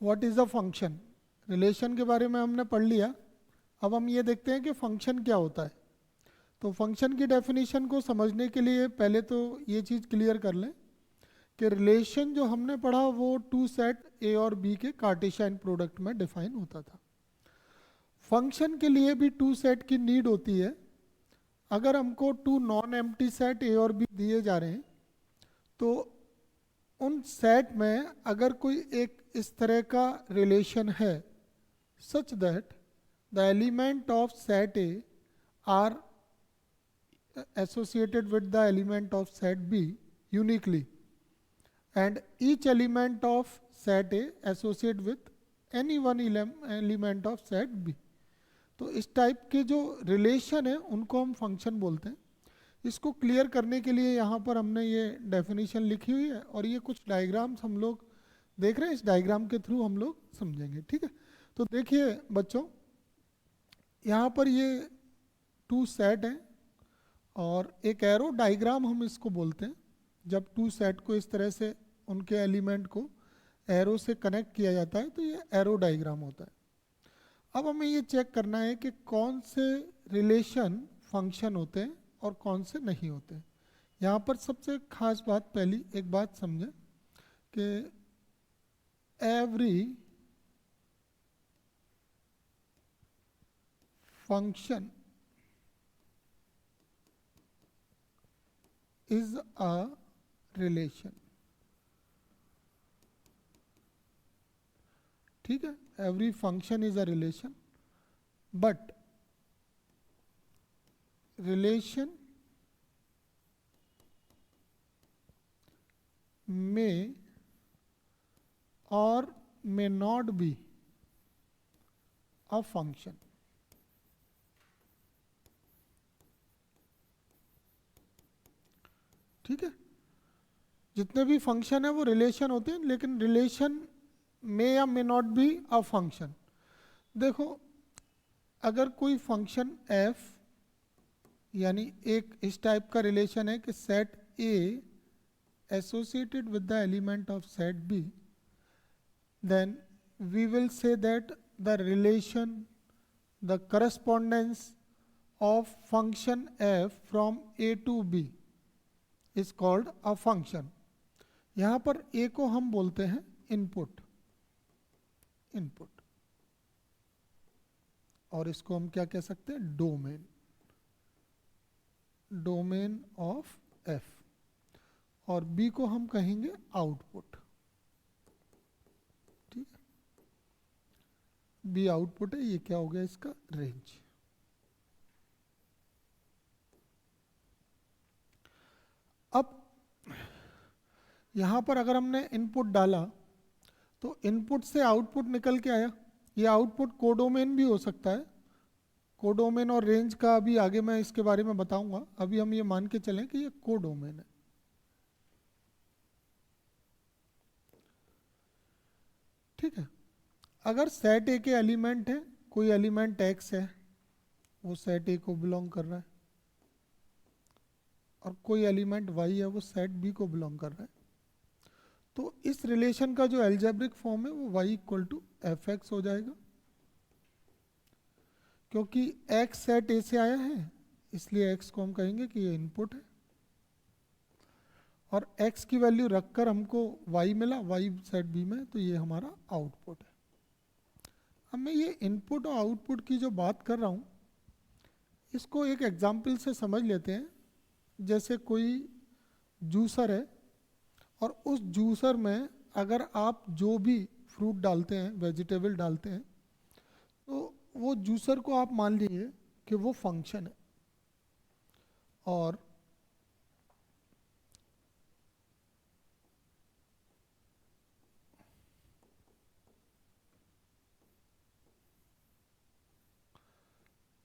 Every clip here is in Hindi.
What is a function. Relation के बारे में हमने पढ़ लिया, अब हम ये देखते हैं कि फंक्शन क्या होता है। तो फंक्शन की डेफिनेशन को समझने के लिए पहले तो ये चीज़ क्लियर कर लें कि रिलेशन जो हमने पढ़ा वो टू सेट ए और बी के कार्टेशियन प्रोडक्ट में डिफाइन होता था। फंक्शन के लिए भी टू सेट की नीड होती है। अगर हमको two non empty set A और बी दिए जा रहे हैं तो उन सेट में अगर कोई एक इस तरह का रिलेशन है such that the element of set A R associated with the element of set B uniquely and each element of set A associate with any one element of set B। तो इस टाइप के जो रिलेशन है उनको हम फंक्शन बोलते हैं। इसको क्लियर करने के लिए यहाँ पर हमने ये डेफिनेशन लिखी हुई है और ये कुछ डायग्राम्स हम लोग देख रहे हैं, इस डायग्राम के थ्रू हम लोग समझेंगे, ठीक है। तो देखिए बच्चों, यहाँ पर ये टू सेट हैं और एक एरो डायग्राम हम इसको बोलते हैं। जब टू सेट को इस तरह से उनके एलिमेंट को एरो से कनेक्ट किया जाता है तो ये एरो डायग्राम होता है। अब हमें ये चेक करना है कि कौन से रिलेशन फंक्शन होते हैं और कौन से नहीं होते। यहाँ पर सबसे खास बात, पहली एक बात समझें कि every function is a relation, ठीक है। Every function is a relation, but relation may और may not be a function. ठीक है, जितने भी फंक्शन है वो रिलेशन होते हैं, लेकिन रिलेशन मे या मे नॉट बी अ फंक्शन। देखो, अगर कोई फंक्शन f यानी एक इस टाइप का रिलेशन है कि set A associated with the element of set B, then we will say that the relation, the correspondence of function f from A to B is called a function. यहाँ पर A को हम बोलते हैं इनपुट, और इसको हम क्या कह सकते हैं, डोमेन, डोमेन ऑफ F, और B को हम कहेंगे आउटपुट। ठीक है, B आउटपुट है, ये क्या हो गया इसका रेंज। अब यहां पर अगर हमने इनपुट डाला तो इनपुट से आउटपुट निकल के आया। ये आउटपुट कोडोमेन भी हो सकता है। कोडोमेन और रेंज का अभी आगे मैं इसके बारे में बताऊंगा, अभी हम ये मान के चलें कि ये कोडोमेन है। ठीक है, अगर सेट ए के एलिमेंट है, कोई एलिमेंट एक्स है वो सेट ए को बिलोंग कर रहा है, और कोई एलिमेंट वाई है वो सेट बी को बिलोंग कर रहा है, तो इस रिलेशन का जो एल्जेब्रिक फॉर्म है वो y equal to F x हो जाएगा। क्योंकि x सेट ए से आया है इसलिए x को हम कहेंगे कि ये इनपुट है, और x की वैल्यू रखकर हमको y मिला, y सेट b में, तो ये हमारा आउटपुट है। अब मैं ये इनपुट और आउटपुट की जो बात कर रहा हूँ इसको एक एग्जाम्पल से समझ लेते हैं। जैसे कोई जूसर है और उस जूसर में अगर आप जो भी फ्रूट डालते हैं, वेजिटेबल डालते हैं, तो वो जूसर को आप मान लीजिए कि वो फंक्शन है, और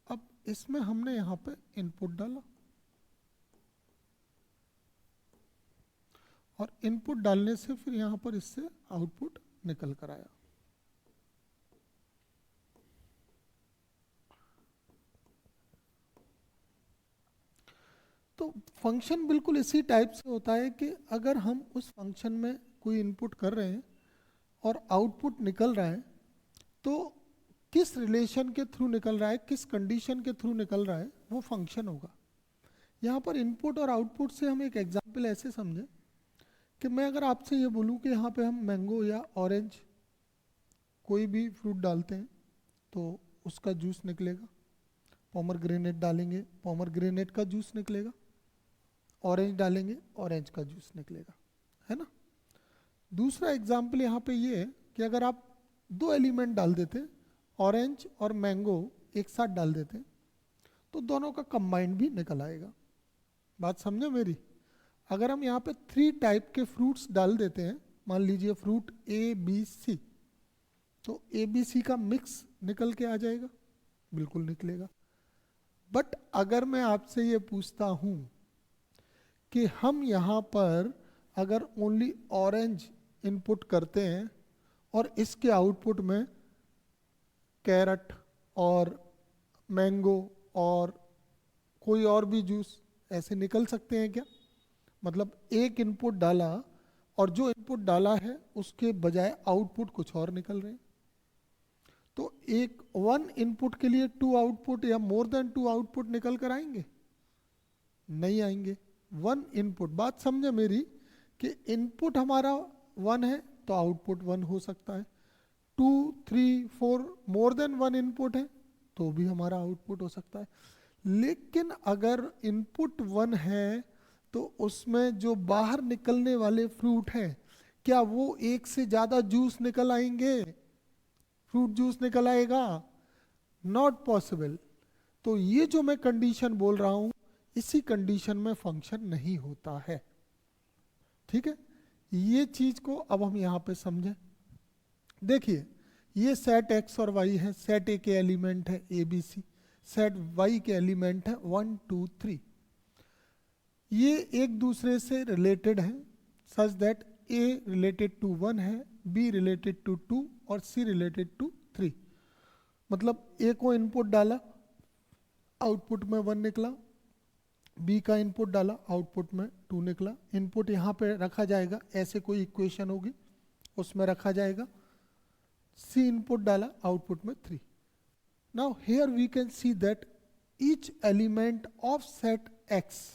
अब इसमें हमने यहाँ पे इनपुट डाला, और इनपुट डालने से फिर यहाँ पर इससे आउटपुट निकल कर आया। तो फंक्शन बिल्कुल इसी टाइप से होता है कि अगर हम उस फंक्शन में कोई इनपुट कर रहे हैं और आउटपुट निकल रहा है, तो किस रिलेशन के थ्रू निकल रहा है, किस कंडीशन के थ्रू निकल रहा है, वो फंक्शन होगा। यहाँ पर इनपुट और आउटपुट से हम एक एग्जाम्पल ऐसे समझें कि मैं अगर आपसे ये बोलूँ कि यहाँ पे हम मैंगो या ऑरेंज कोई भी फ्रूट डालते हैं तो उसका जूस निकलेगा, पोमरग्रेनेट डालेंगे पोमरग्रेनेट का जूस निकलेगा, ऑरेंज डालेंगे ऑरेंज का जूस निकलेगा, है ना। दूसरा एग्जाम्पल यहाँ पे ये है कि अगर आप दो एलिमेंट डाल देते, ऑरेंज और मैंगो एक साथ डाल देते, तो दोनों का कंबाइंड भी निकल आएगा। बात समझो मेरी। अगर हम यहाँ पे 3 टाइप के फ्रूट्स डाल देते हैं, मान लीजिए फ्रूट ए बी सी, तो ए बी सी का मिक्स निकल के आ जाएगा, बिल्कुल निकलेगा। बट अगर मैं आपसे ये पूछता हूँ कि हम यहाँ पर अगर ओनली ऑरेंज इनपुट करते हैं और इसके आउटपुट में कैरट और मैंगो और कोई और भी जूस ऐसे निकल सकते हैं क्या? मतलब एक इनपुट डाला और जो इनपुट डाला है उसके बजाय आउटपुट कुछ और निकल रहे हैं, तो एक 1 इनपुट के लिए 2 आउटपुट या मोर देन 2 आउटपुट निकल कर आएंगे? नहीं आएंगे। 1 इनपुट, बात समझे मेरी, कि इनपुट हमारा 1 है तो आउटपुट 1 हो सकता है, 2 3 4 मोर देन 1 इनपुट है तो भी हमारा आउटपुट हो सकता है। लेकिन अगर इनपुट 1 है तो उसमें जो बाहर निकलने वाले फ्रूट हैं, क्या वो एक से ज़्यादा जूस निकल आएंगे? फ्रूट जूस निकल आएगा? Not possible. तो ये जो मैं कंडीशन बोल रहा हूँ, इसी कंडीशन में फंक्शन नहीं होता है। ठीक है, ये चीज को अब हम यहाँ पे समझें। देखिए, ये सेट एक्स और वाई है, सेट ए के एलिमेंट है A B C, set y के एलिमेंट है 1 2 3। ये एक दूसरे से रिलेटेड हैं such that a related to 1 है, बी रिलेटेड टू 2 और सी रिलेटेड टू 3। मतलब ए को इनपुट डाला, आउटपुट में 1 निकला, बी का इनपुट डाला, आउटपुट में 2 निकला। इनपुट यहाँ पे रखा जाएगा, ऐसे कोई इक्वेशन होगी उसमें रखा जाएगा, सी इनपुट डाला, आउटपुट में 3। Now here we can see that each element of set X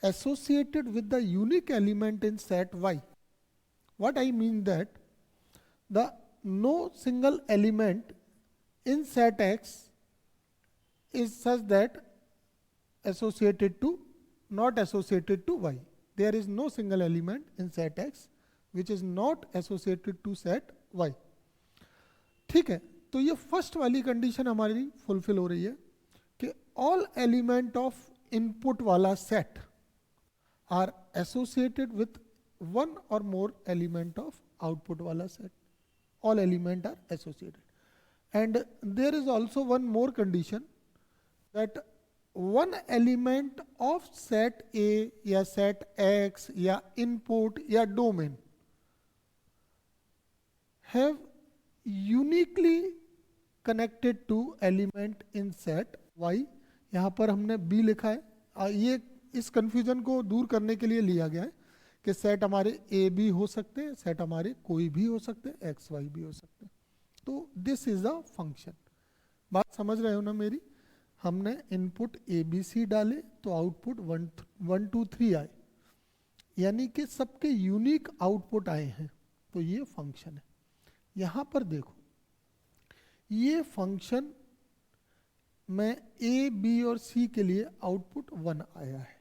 associated with the unique element in set y. What I mean that the no single element in set x is such that associated to not associated to y. There is no single element in set x which is not associated to set y. ठीक है, तो ये फर्स्ट वाली कंडीशन हमारी फुलफिल हो रही है कि ऑल एलिमेंट ऑफ इनपुट वाला set are associated with 1 or more element of output wala set. All element are associated. And there is also one more condition that one element of set A या set X या input या domain have uniquely connected to element in set Y. यहाँ पर हमने B लिखा है, ये इस कंफ्यूजन को दूर करने के लिए लिया गया है कि सेट हमारे ए भी हो सकते हैं, सेट हमारे कोई भी हो सकते हैं, एक्स वाई भी हो सकते हैं। तो दिस इज अ फंक्शन। बात समझ रहे हो ना मेरी? हमने इनपुट ए बी सी डाले तो आउटपुट 1 2 3 आए, यानी कि सबके यूनिक आउटपुट आए हैं, तो ये फंक्शन है। यहाँ पर देखो, ये फंक्शन में ए बी और सी के लिए आउटपुट 1 आया है,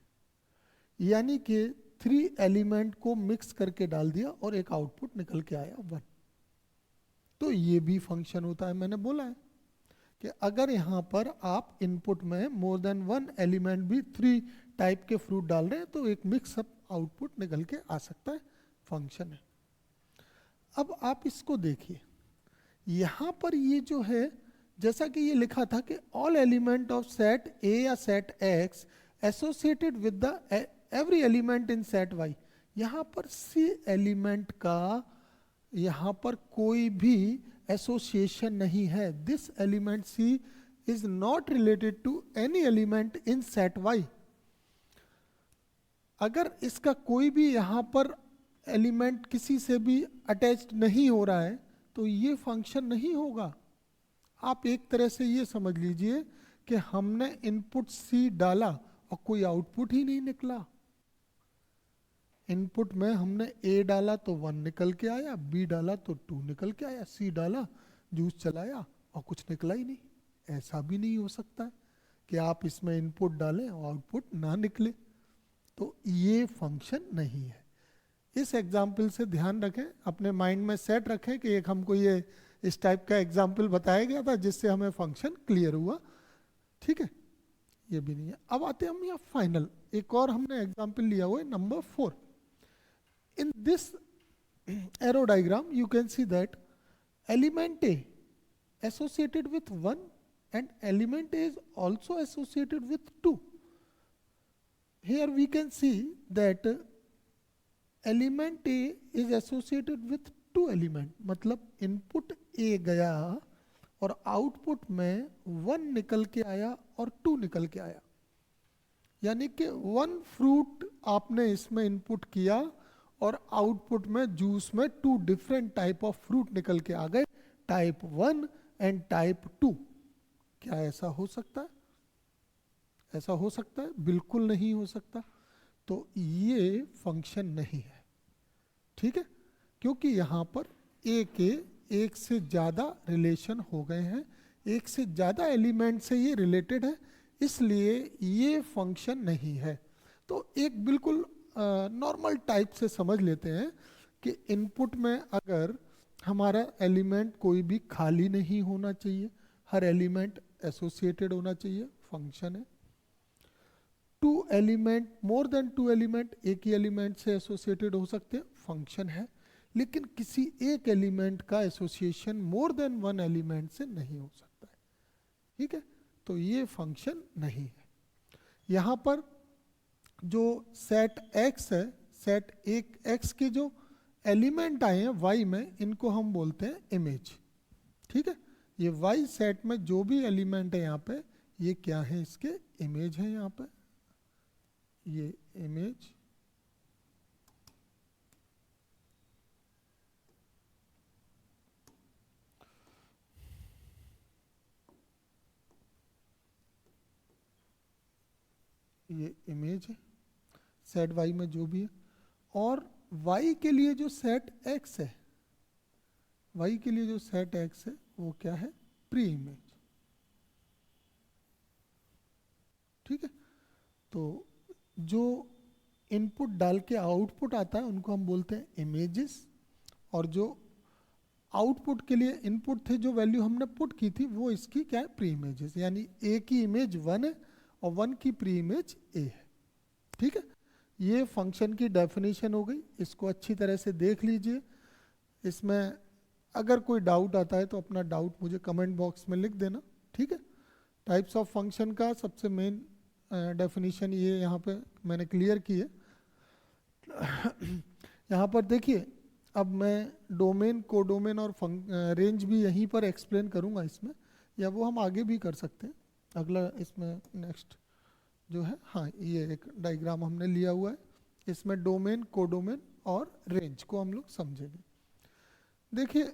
यानी कि 3 एलिमेंट को मिक्स करके डाल दिया और एक आउटपुट निकल के आया 1। तो ये भी फंक्शन होता है। मैंने बोला है कि अगर यहाँ पर आप इनपुट में मोर देन 1 एलिमेंट भी 3 टाइप के फ्रूट डाल रहे हैं तो एक मिक्स अप आउटपुट निकल के आ सकता है, फंक्शन है। अब आप इसको देखिए, यहाँ पर ये जो है, जैसा कि ये लिखा था कि all element of set A या set X associated with the every element in set Y. यहाँ पर सी एलिमेंट का यहाँ पर कोई भी एसोसिएशन नहीं है। This element c is not related to any element in set Y. अगर इसका कोई भी यहाँ पर एलिमेंट किसी से भी अटैच्ड नहीं हो रहा है तो ये फंक्शन नहीं होगा। आप एक तरह से ये समझ लीजिए कि हमने इनपुट सी डाला और कोई आउटपुट ही नहीं निकला। इनपुट में हमने ए डाला तो 1 निकल के आया, बी डाला तो 2 निकल के आया, सी डाला जूस चलाया और कुछ निकला ही नहीं। ऐसा भी नहीं हो सकता है कि आप इसमें इनपुट डालें और आउटपुट ना निकले। तो ये फंक्शन नहीं है। इस एग्जाम्पल से ध्यान रखें, अपने माइंड में सेट रखें कि एक हमको ये इस टाइप का एग्जाम्पल बताया गया था जिससे हमें फंक्शन क्लियर हुआ। ठीक है, ये भी नहीं है। अब आते हैं हम यहाँ फाइनल, एक और हमने एग्जाम्पल लिया हुआ है number 4। In this arrow diagram you can see that element A associated with 1 and element A is also associated with 2. Here we can see that element A is associated with 2 element, मतलब input A गया और आउटपुट में 1 निकल के आया और 2 निकल के आया। यानी कि 1 फ्रूट आपने इसमें इनपुट किया और आउटपुट में जूस में 2 डिफरेंट टाइप ऑफ फ्रूट निकल के आ गए, टाइप 1 एंड टाइप 2। क्या ऐसा हो सकता है? ऐसा हो सकता है? बिल्कुल नहीं हो सकता। तो ये फंक्शन नहीं है। ठीक है, क्योंकि यहाँ पर ए के एक से ज़्यादा रिलेशन हो गए हैं, एक से ज़्यादा एलिमेंट से ये रिलेटेड है, इसलिए ये फंक्शन नहीं है। तो एक बिल्कुल नॉर्मल टाइप से समझ लेते हैं कि इनपुट में अगर हमारा एलिमेंट कोई भी खाली नहीं होना चाहिए, हर एलिमेंट एसोसिएटेड होना चाहिए, फंक्शन है। 2 एलिमेंट, मोर देन 2 एलिमेंट एक ही एलिमेंट से एसोसिएटेड हो सकते हैं, फंक्शन है। लेकिन किसी एक एलिमेंट का एसोसिएशन मोर देन 1 एलिमेंट से नहीं हो सकता है। ठीक है, तो ये फंक्शन नहीं है। यहाँ पर जो सेट x है, सेट एक x के जो एलिमेंट आए हैं y में, इनको हम बोलते हैं इमेज। ठीक है, ये y सेट में जो भी एलिमेंट है यहाँ पे, ये क्या है? इसके इमेज है। यहाँ पे ये इमेज, ये इमेज है सेट y में जो भी है। और y के लिए जो सेट x है, y के लिए जो सेट x है वो क्या है? Pre image. ठीक है, तो जो इनपुट डाल के आउटपुट आता है उनको हम बोलते हैं इमेजेस, और जो आउटपुट के लिए इनपुट थे, जो वैल्यू हमने पुट की थी, वो इसकी क्या है? Pre images. यानी ए की इमेज 1 है और 1 की प्री इमेज ए है। ठीक है, ये फंक्शन की डेफिनेशन हो गई। इसको अच्छी तरह से देख लीजिए। इसमें अगर कोई डाउट आता है तो अपना डाउट मुझे कमेंट बॉक्स में लिख देना। ठीक है, टाइप्स ऑफ फंक्शन का सबसे मेन डेफिनेशन ये यहाँ पे मैंने क्लियर की है। यहाँ पर देखिए, अब मैं डोमेन, कोडोमेन और रेंज भी यहीं पर एक्सप्लेन करूँगा इसमें, या वो हम आगे भी कर सकते हैं। अगला इसमें नेक्स्ट जो है, हाँ, ये एक डायग्राम हमने लिया हुआ है, इसमें डोमेन, कोडोमेन और रेंज को हम लोग समझेंगे। देखिए,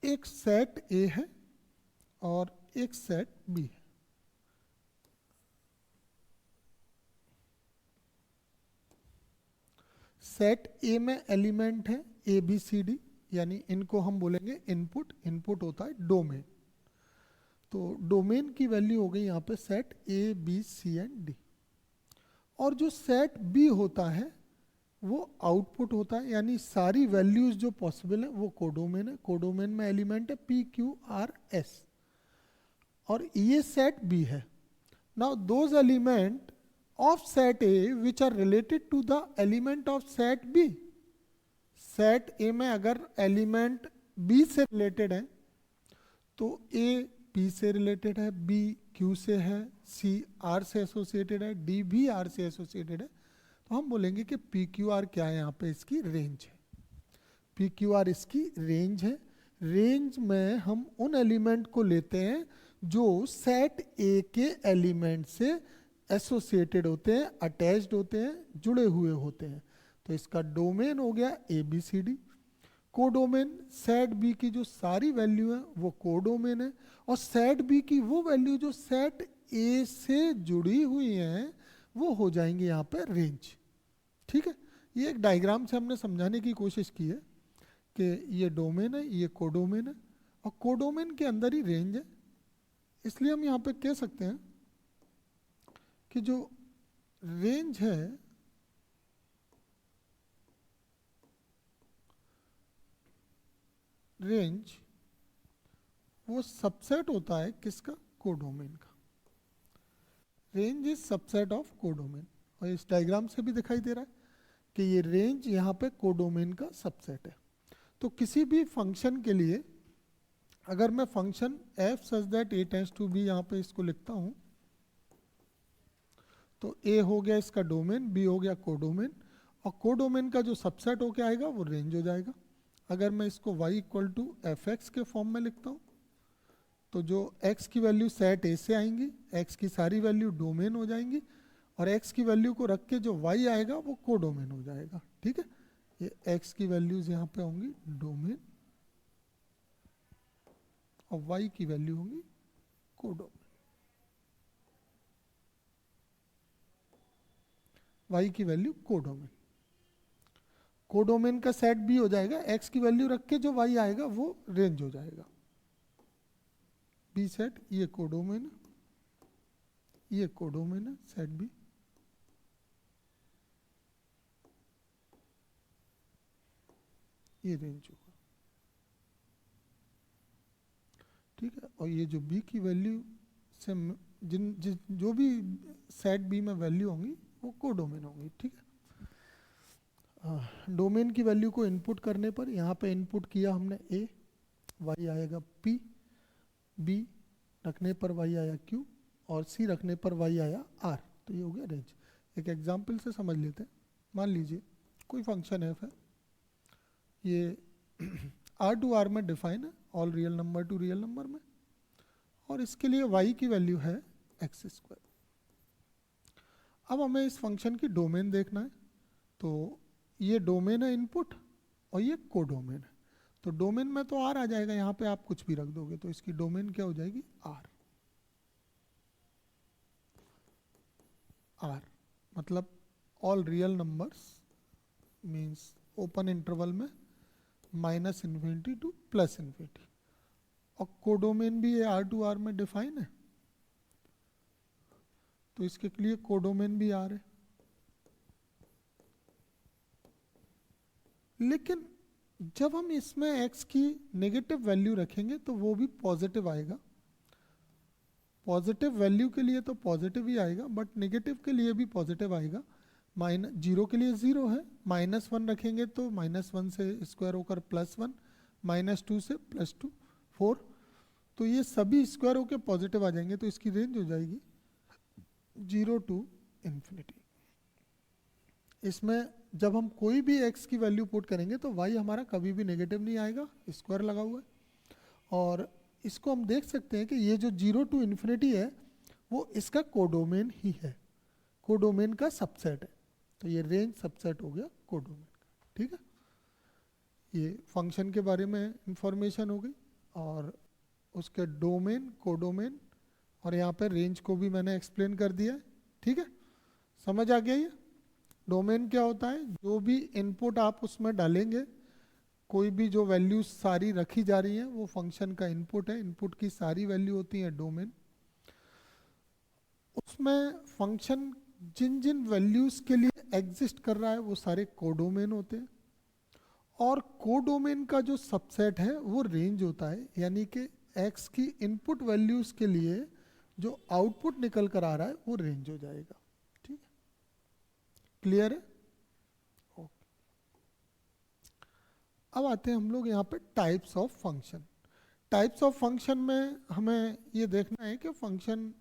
एक सेट ए है और एक सेट बी है। सेट ए में एलिमेंट है ए बी सी डी, यानी इनको हम बोलेंगे इनपुट। इनपुट होता है डोमेन। तो डोमेन की वैल्यू हो गई यहाँ पे set A B C and D. और जो सेट बी होता है वो आउटपुट होता है, यानी सारी वैल्यूज जो पॉसिबल है वो कोडोमेन है। कोडोमेन में एलिमेंट है पी क्यू आर एस, और ये सेट बी है। Now those element of set A which are related to the element of set B. Set A में अगर एलिमेंट B से रिलेटेड है तो A P से रिलेटेड है, B Q से है, C R से एसोसिएटेड है, D भी R से एसोसिएटेड है। तो हम बोलेंगे कि PQR क्या है? यहाँ पे इसकी रेंज है। PQR इसकी रेंज है। रेंज में हम उन एलिमेंट को लेते हैं जो सेट A के एलिमेंट से एसोसिएटेड होते हैं, अटैच्ड होते हैं, जुड़े हुए होते हैं। तो इसका डोमेन हो गया ABCD। कोडोमेन सेट बी की जो सारी वैल्यू है वो कोडोमेन है, और सेट बी की वो वैल्यू जो सेट ए से जुड़ी हुई हैं वो हो जाएंगे यहाँ पे रेंज। ठीक है, ये एक डायग्राम से हमने समझाने की कोशिश की है कि ये डोमेन है, ये कोडोमेन है, और कोडोमेन के अंदर ही रेंज है। इसलिए हम यहाँ पे कह सकते हैं कि जो रेंज है रेंज वो सबसेट होता है किसका? कोडोमेन का। Range is subset of codomain, और इस डायग्राम से भी दिखाई दे रहा है कि ये रेंज यहाँ पे कोडोमेन का सबसेट है। तो किसी भी फंक्शन के लिए अगर मैं function f such that a tends to b यहाँ पे इसको लिखता हूँ, तो a हो गया इसका डोमेन, b हो गया कोडोमेन, और कोडोमेन का जो सबसेट होके आएगा वो रेंज हो जाएगा। अगर मैं इसको y इक्वल टू fx के फॉर्म में लिखता हूँ, तो जो x की वैल्यू सेट a से आएंगी, x की सारी वैल्यू डोमेन हो जाएंगी, और x की वैल्यू को रख के जो y आएगा वो कोडोमेन हो जाएगा। ठीक है, ये x की वैल्यूज यहाँ पे होंगी डोमेन, और y की वैल्यू होंगी कोडोमेन। y की वैल्यू कोडोमेन, कोडोमेन का सेट भी हो जाएगा, x की वैल्यू रख के जो y आएगा वो रेंज हो जाएगा। बी सेट ये कोडोमेन, ये कोडोमेन है सेट बी, ये रेंज होगा। ठीक है, और ये जो बी की वैल्यू से जो भी सेट बी में वैल्यू होंगी वो कोडोमेन होंगी। ठीक है, डोमेन की वैल्यू को इनपुट करने पर यहाँ पे इनपुट किया हमने a, y आएगा p, b रखने पर y आया q, और c रखने पर y आया r। तो ये हो गया रेंज। एक एग्जांपल से समझ लेते हैं। मान लीजिए कोई फंक्शन f है, ये r टू r में डिफाइन है, all real number two real number में, और इसके लिए y की वैल्यू है x²। अब हमें इस फंक्शन की डोमेन देखना है, तो ये डोमेन है इनपुट और ये कोडोमेन है। तो डोमेन में तो r आ जाएगा, यहाँ पे आप कुछ भी रख दोगे तो इसकी डोमेन क्या हो जाएगी? r मतलब all real numbers means open interval में -∞ टू +∞, और कोडोमेन भी ये r टू r में डिफाइन है, तो इसके लिए कोडोमेन भी r है। लेकिन जब हम इसमें x की नेगेटिव वैल्यू रखेंगे तो वो भी पॉजिटिव आएगा। पॉजिटिव वैल्यू के लिए तो पॉजिटिव ही आएगा, बट नेगेटिव के लिए भी पॉजिटिव आएगा। -0 के लिए 0 है, -1 रखेंगे तो -1 से स्क्वायर होकर +1, -2 से +2, 4, तो ये सभी स्क्वायर होकर पॉजिटिव आ जाएंगे, तो इसकी रेंज हो जाएगी 0 टू इन्फिनिटी। इसमें जब हम कोई भी x की वैल्यू पुट करेंगे तो y हमारा कभी भी नेगेटिव नहीं आएगा, स्क्वायर लगा हुआ है। और इसको हम देख सकते हैं कि ये जो 0 टू इन्फिनिटी है वो इसका कोडोमेन ही है, कोडोमेन का सबसेट है। तो ये रेंज सबसेट हो गया कोडोमेन का। ठीक है, ये फंक्शन के बारे में इंफॉर्मेशन हो गई, और उसके डोमेन, कोडोमेन, और यहाँ पे रेंज को भी मैंने एक्सप्लेन कर दिया है। ठीक है, समझ आ गया? ये डोमेन क्या होता है? जो भी इनपुट आप उसमें डालेंगे, कोई भी जो वैल्यूज सारी रखी जा रही हैं वो फंक्शन का इनपुट है, इनपुट की सारी वैल्यू होती है डोमेन। उसमें फंक्शन जिन जिन वैल्यूज के लिए एग्जिस्ट कर रहा है वो सारे कोडोमेन होते हैं, और कोडोमेन का जो सबसेट है वो रेंज होता है, यानी कि x की इनपुट वैल्यूज के लिए जो आउटपुट निकल कर आ रहा है वो रेंज हो जाएगा। ठीक है, क्लियर है? अब आते हैं हम लोग यहाँ पे types of function. Types of function में हमें ये देखना है कि फंक्शन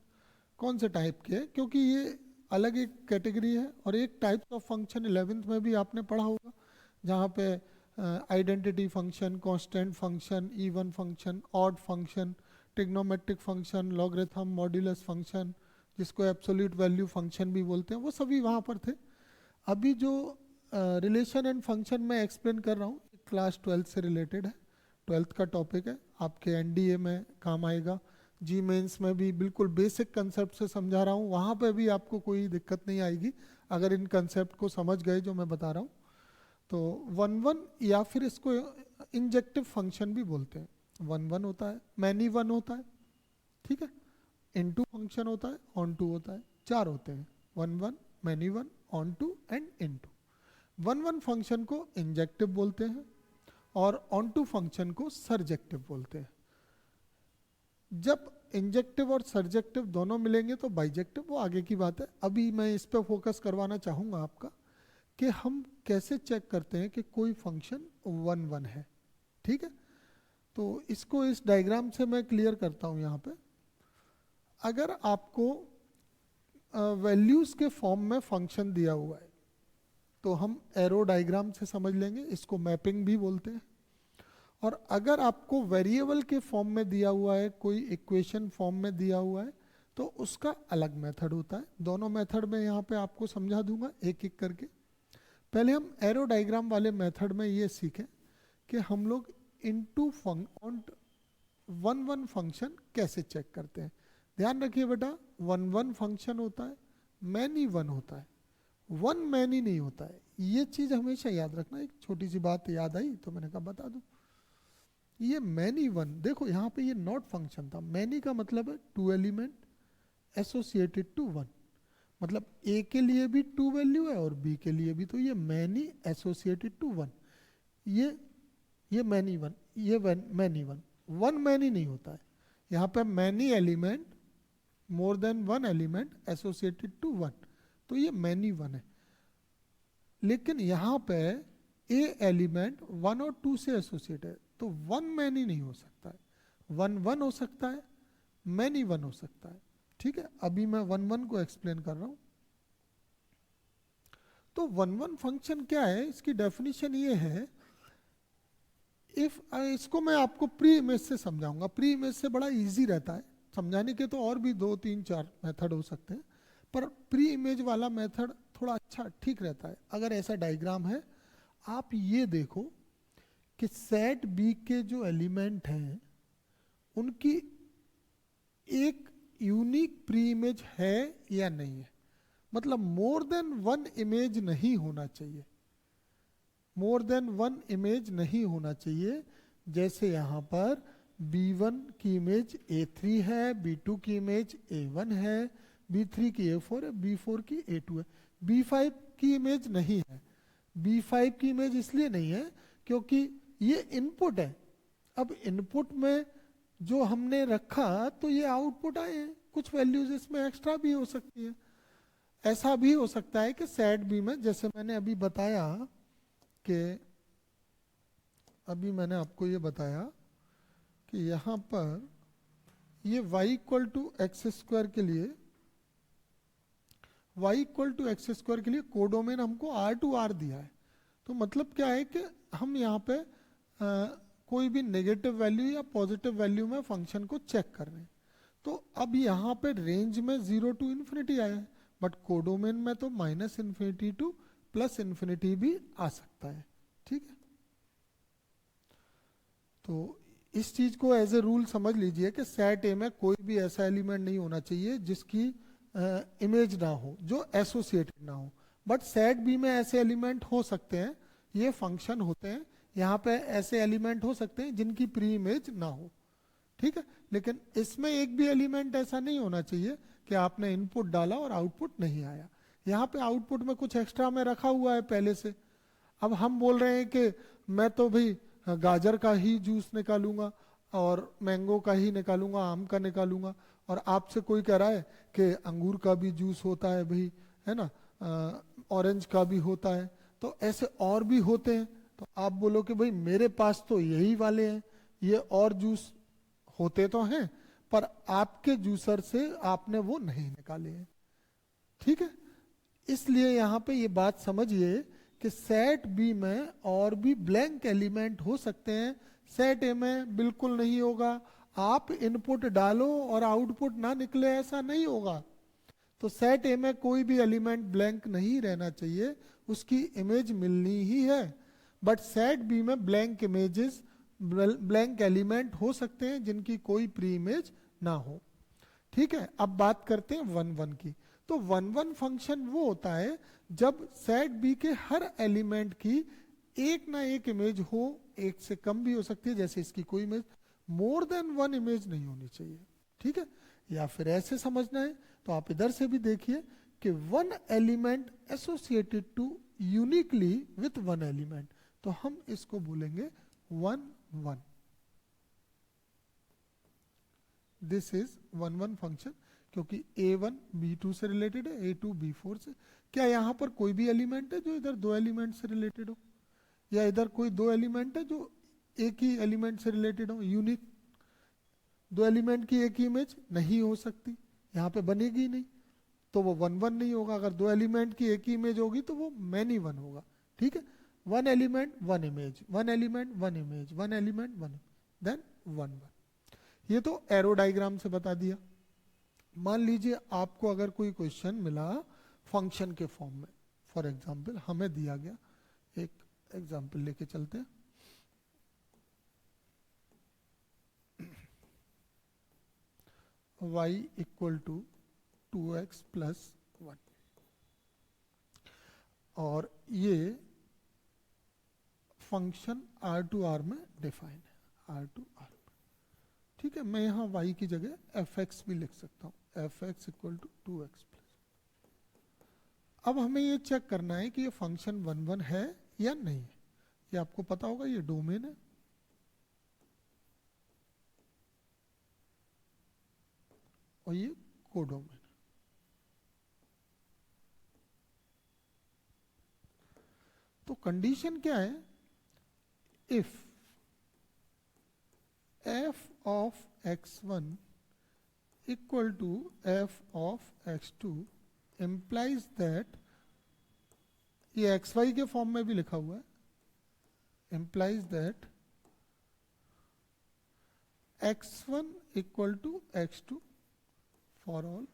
कौन से टाइप के है, क्योंकि ये अलग एक कैटेगरी है। और एक टाइप्स ऑफ फंक्शन 11th में भी आपने पढ़ा होगा, जहाँ पे identity function, constant function, even function, odd function, trigonometric function, logarithm, modulus function, जिसको एब्सोल्यूट वैल्यू फंक्शन भी बोलते हैं, वो सभी वहाँ पर थे। अभी जो रिलेशन एंड फंक्शन में एक्सप्लेन कर रहा हूँ, क्लास 12 से रिलेटेड है, 12th का टॉपिक है, आपके एनडीए में काम आएगा, जी मेंस में भी बिल्कुल बेसिक कंसेप्ट से समझा रहा हूँ, वहाँ पे भी आपको कोई दिक्कत नहीं आएगी अगर इन कंसेप्ट को समझ गए जो मैं बता रहा हूँ। तो 1 1 या फिर इसको इंजेक्टिव फंक्शन भी बोलते हैं। 1 1 होता है, मैनी 1 होता है, ठीक है, इनटू फंक्शन होता है, ऑन टू होता है, 4 होते हैं, 1 1, many 1, onto and into. 1 1 function को इंजेक्टिव बोलते हैं और ऑन टू फंक्शन को सरजेक्टिव बोलते हैं। जब इंजेक्टिव और सरजेक्टिव दोनों मिलेंगे तो बाइजेक्टिव, वो आगे की बात है। अभी मैं इस पे फोकस करवाना चाहूँगा आपका कि हम कैसे चेक करते हैं कि कोई फंक्शन 1 1 है, ठीक है। तो इसको इस डायग्राम से मैं क्लियर करता हूँ। यहाँ पे अगर आपको वैल्यूज़ के फॉर्म में फंक्शन दिया हुआ है तो हम एरो डायग्राम से समझ लेंगे, इसको मैपिंग भी बोलते हैं। और अगर आपको वेरिएबल के फॉर्म में दिया हुआ है, कोई इक्वेशन फॉर्म में दिया हुआ है, तो उसका अलग मेथड होता है। दोनों मेथड में यहाँ पे आपको समझा दूंगा एक एक करके। पहले हम एरो डायग्राम वाले मेथड में ये सीखें कि हम लोग इनटू 1 1 फंक्शन कैसे चेक करते हैं। ध्यान रखिए बेटा, 1 1 फंक्शन होता है, मैनी 1 होता है, 1 मैनी नहीं होता है। ये चीज़ हमेशा याद रखना। एक छोटी सी बात याद आई तो मैंने कहा बता दूं। ये मैनी 1, देखो यहाँ पे ये नॉट फंक्शन था। मैनी का मतलब है 2 एलिमेंट एसोसिएटेड टू 1, मतलब ए के लिए भी 2 वैल्यू है और बी के लिए भी, तो ये मैनी एसोसिएटेड टू 1। ये मैनी 1, ये मैनी 1, 1 मैनी नहीं होता है। यहाँ पे many element, more than 1 element associated to 1, तो ये मैनी 1 है। लेकिन यहाँ पे ए एलिमेंट 1 और 2 से एसोसिएट है, तो 1 मैनी नहीं हो सकता है। 1 1 हो सकता है, मैनी 1 हो सकता है, ठीक है। अभी मैं 1 1 को एक्सप्लेन कर रहा हूँ। तो 1 1 फंक्शन क्या है, इसकी डेफिनेशन ये है, इसको मैं आपको प्री इमेज से समझाऊंगा। प्री इमेज से बड़ा इजी रहता है समझाने के, तो और भी 2 3 4 मेथड हो सकते हैं, पर प्री इमेज वाला मेथड थोड़ा अच्छा ठीक रहता है। अगर ऐसा डायग्राम है, आप ये देखो कि सेट बी के जो एलिमेंट हैं उनकी एक यूनिक प्री इमेज है या नहीं है, मतलब मोर देन 1 इमेज नहीं होना चाहिए, मोर देन 1 इमेज नहीं होना चाहिए। जैसे यहाँ पर B1 की इमेज A3 है, B2 की इमेज A1 है, B3 की A4 है, B4 की A2 है, B5 की इमेज नहीं है। B5 की इमेज इसलिए नहीं है क्योंकि ये इनपुट है। अब इनपुट में जो हमने रखा तो ये आउटपुट आए हैं, कुछ वैल्यूज इसमें एक्स्ट्रा भी हो सकती है। ऐसा भी हो सकता है कि सेट बी में, जैसे मैंने अभी बताया कि अभी मैंने आपको ये बताया कि यहाँ पर ये y equal to x square के लिए, y equal to x square के लिए कोडोमेन हमको R2R दिया है। तो मतलब क्या है कि हम यहाँ पे कोई भी नेगेटिव वैल्यू या पॉजिटिव वैल्यू में फंक्शन को चेक कर रहे हैं। तो अब यहाँ पे रेंज में 0 टू इन्फिनिटी आया है, बट कोडोमेन में तो -∞ टू +∞ भी आ सकता है, ठीक है। तो इस चीज को एज ए रूल समझ लीजिए कि सेट ए में कोई भी ऐसा एलिमेंट नहीं होना चाहिए जिसकी इमेज ना हो, जो एसोसिएटेड ना हो। बट सेट बी में ऐसे एलिमेंट हो सकते हैं, ये फंक्शन होते हैं, यहाँ पे ऐसे एलिमेंट हो सकते हैं जिनकी प्री इमेज ना हो, ठीक है। लेकिन इसमें एक भी एलिमेंट ऐसा नहीं होना चाहिए कि आपने इनपुट डाला और आउटपुट नहीं आया। यहाँ पे आउटपुट में कुछ एक्स्ट्रा में रखा हुआ है पहले से। अब हम बोल रहे हैं कि मैं तो भाई गाजर का ही जूस निकालूंगा और मैंगो का ही निकालूंगा, आम का निकालूंगा, और आपसे कोई कह रहा है कि अंगूर का भी जूस होता है भाई, है ना, ऑरेंज का भी होता है, तो ऐसे और भी होते हैं। तो आप बोलो कि भाई मेरे पास तो यही वाले हैं, ये और जूस होते तो हैं पर आपके जूसर से आपने वो नहीं निकाले हैं, ठीक है। इसलिए यहाँ पे ये बात समझिए कि सेट बी में और भी ब्लैंक एलिमेंट हो सकते हैं, सेट ए में बिल्कुल नहीं होगा। आप इनपुट डालो और आउटपुट ना निकले, ऐसा नहीं होगा। तो सेट ए में कोई भी एलिमेंट ब्लैंक नहीं रहना चाहिए, उसकी इमेज मिलनी ही है। बट सेट बी में ब्लैंक इमेजेस, ब्लैंक एलिमेंट हो सकते हैं जिनकी कोई प्री इमेज ना हो। ठीक है, अब बात करते हैं वन वन की। तो वन वन फंक्शन वो होता है जब सेट बी के हर एलिमेंट की एक ना एक इमेज हो, एक से कम भी हो सकती है, जैसे इसकी कोई image, more than one image नहीं होनी चाहिए। ठीक है, या फिर ऐसे समझना है तो आप इधर से भी देखिए कि one element associated to uniquely with one element, तो हम इसको बोलेंगे one one. This is one one function, क्योंकि a1 b2 से रिलेटेड है, a2 b4 से। क्या यहां पर कोई भी एलिमेंट है जो इधर दो एलिमेंट से रिलेटेड हो, या इधर कोई दो एलिमेंट है जो एक ही एलिमेंट से रिलेटेड हो, यूनिक? दो एलिमेंट की एक ही इमेज नहीं हो सकती, यहाँ पे बनेगी नहीं, तो वो वन वन नहीं होगा। अगर दो एलिमेंट की एक ही इमेज होगी तो वो मैनी वन होगा। ठीक है, one element one image, one element one image, one element one, then one one. ये तो एरो डायग्राम से बता दिया। मान लीजिए आपको अगर कोई क्वेश्चन मिला फंक्शन के फॉर्म में, फॉर एग्जांपल हमें दिया गया, एक एग्जांपल लेके चलते हैं। y equal to 2x plus 1, और ये फंक्शन r टू r में डिफाइन है, r टू r। ठीक है, मैं यहाँ y की जगह fx भी लिख सकता हूँ, fx equal to 2x plus. अब हमें ये चेक करना है कि ये फंक्शन वन वन है या नहीं है। ये आपको पता होगा, ये डोमेन है, और ये कोडोमेन है। तो कंडीशन क्या है? If f of x1 equal to f of x2 implies that, ये xy के फॉर्म में भी लिखा हुआ है, implies that x1 equal to x2 for all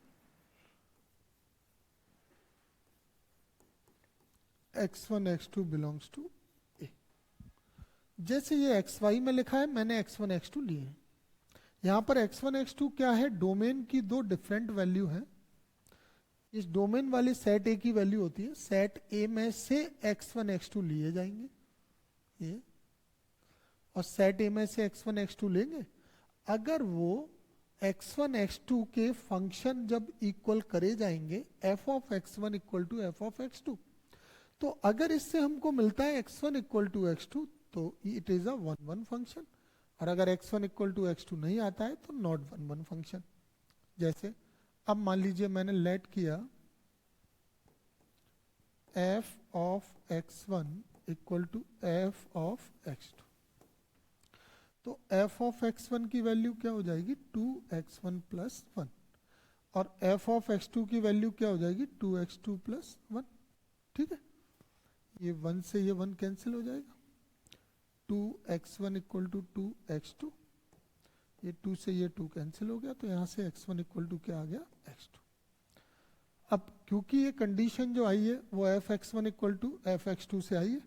x1 x2 belongs to a। जैसे ये xy में लिखा है, मैंने x1 x2 लिए हैं। यहां पर x1 x2 क्या है? डोमेन की दो डिफरेंट वैल्यू है। इस डोमेन वाले सेट ए की वैल्यू होती है, सेट ए में से x1 x2 लिए जाएंगे ये, और सेट ए में से x1 x2 लेंगे। अगर वो x1 x2 के फंक्शन जब इक्वल करे जाएंगे f of x1 equal to f of x2, तो अगर इससे हमको मिलता है x1 इक्वल टू x2 तो it is a one one function, और अगर x1 इक्वल टू x2 नहीं आता है तो नॉट वन वन फंक्शन। जैसे अब मान लीजिए मैंने लेट किया f of x1 equal to f of x2, तो f ऑफ x1 की वैल्यू क्या हो जाएगी? 2x1 प्लस 1, और f ऑफ x2 की वैल्यू क्या हो जाएगी? 2x2 plus 1। ठीक है, ये 1 से ये 1 कैंसिल हो जाएगा, 2x1 इक्वल टू 2x2, ये 2 से ये 2 कैंसिल हो गया, तो यहाँ से x1 इक्वल टू क्या आ गया? x2। अब क्योंकि ये कंडीशन जो आई है वो f(x1) इक्वल टू f(x2) से आई है,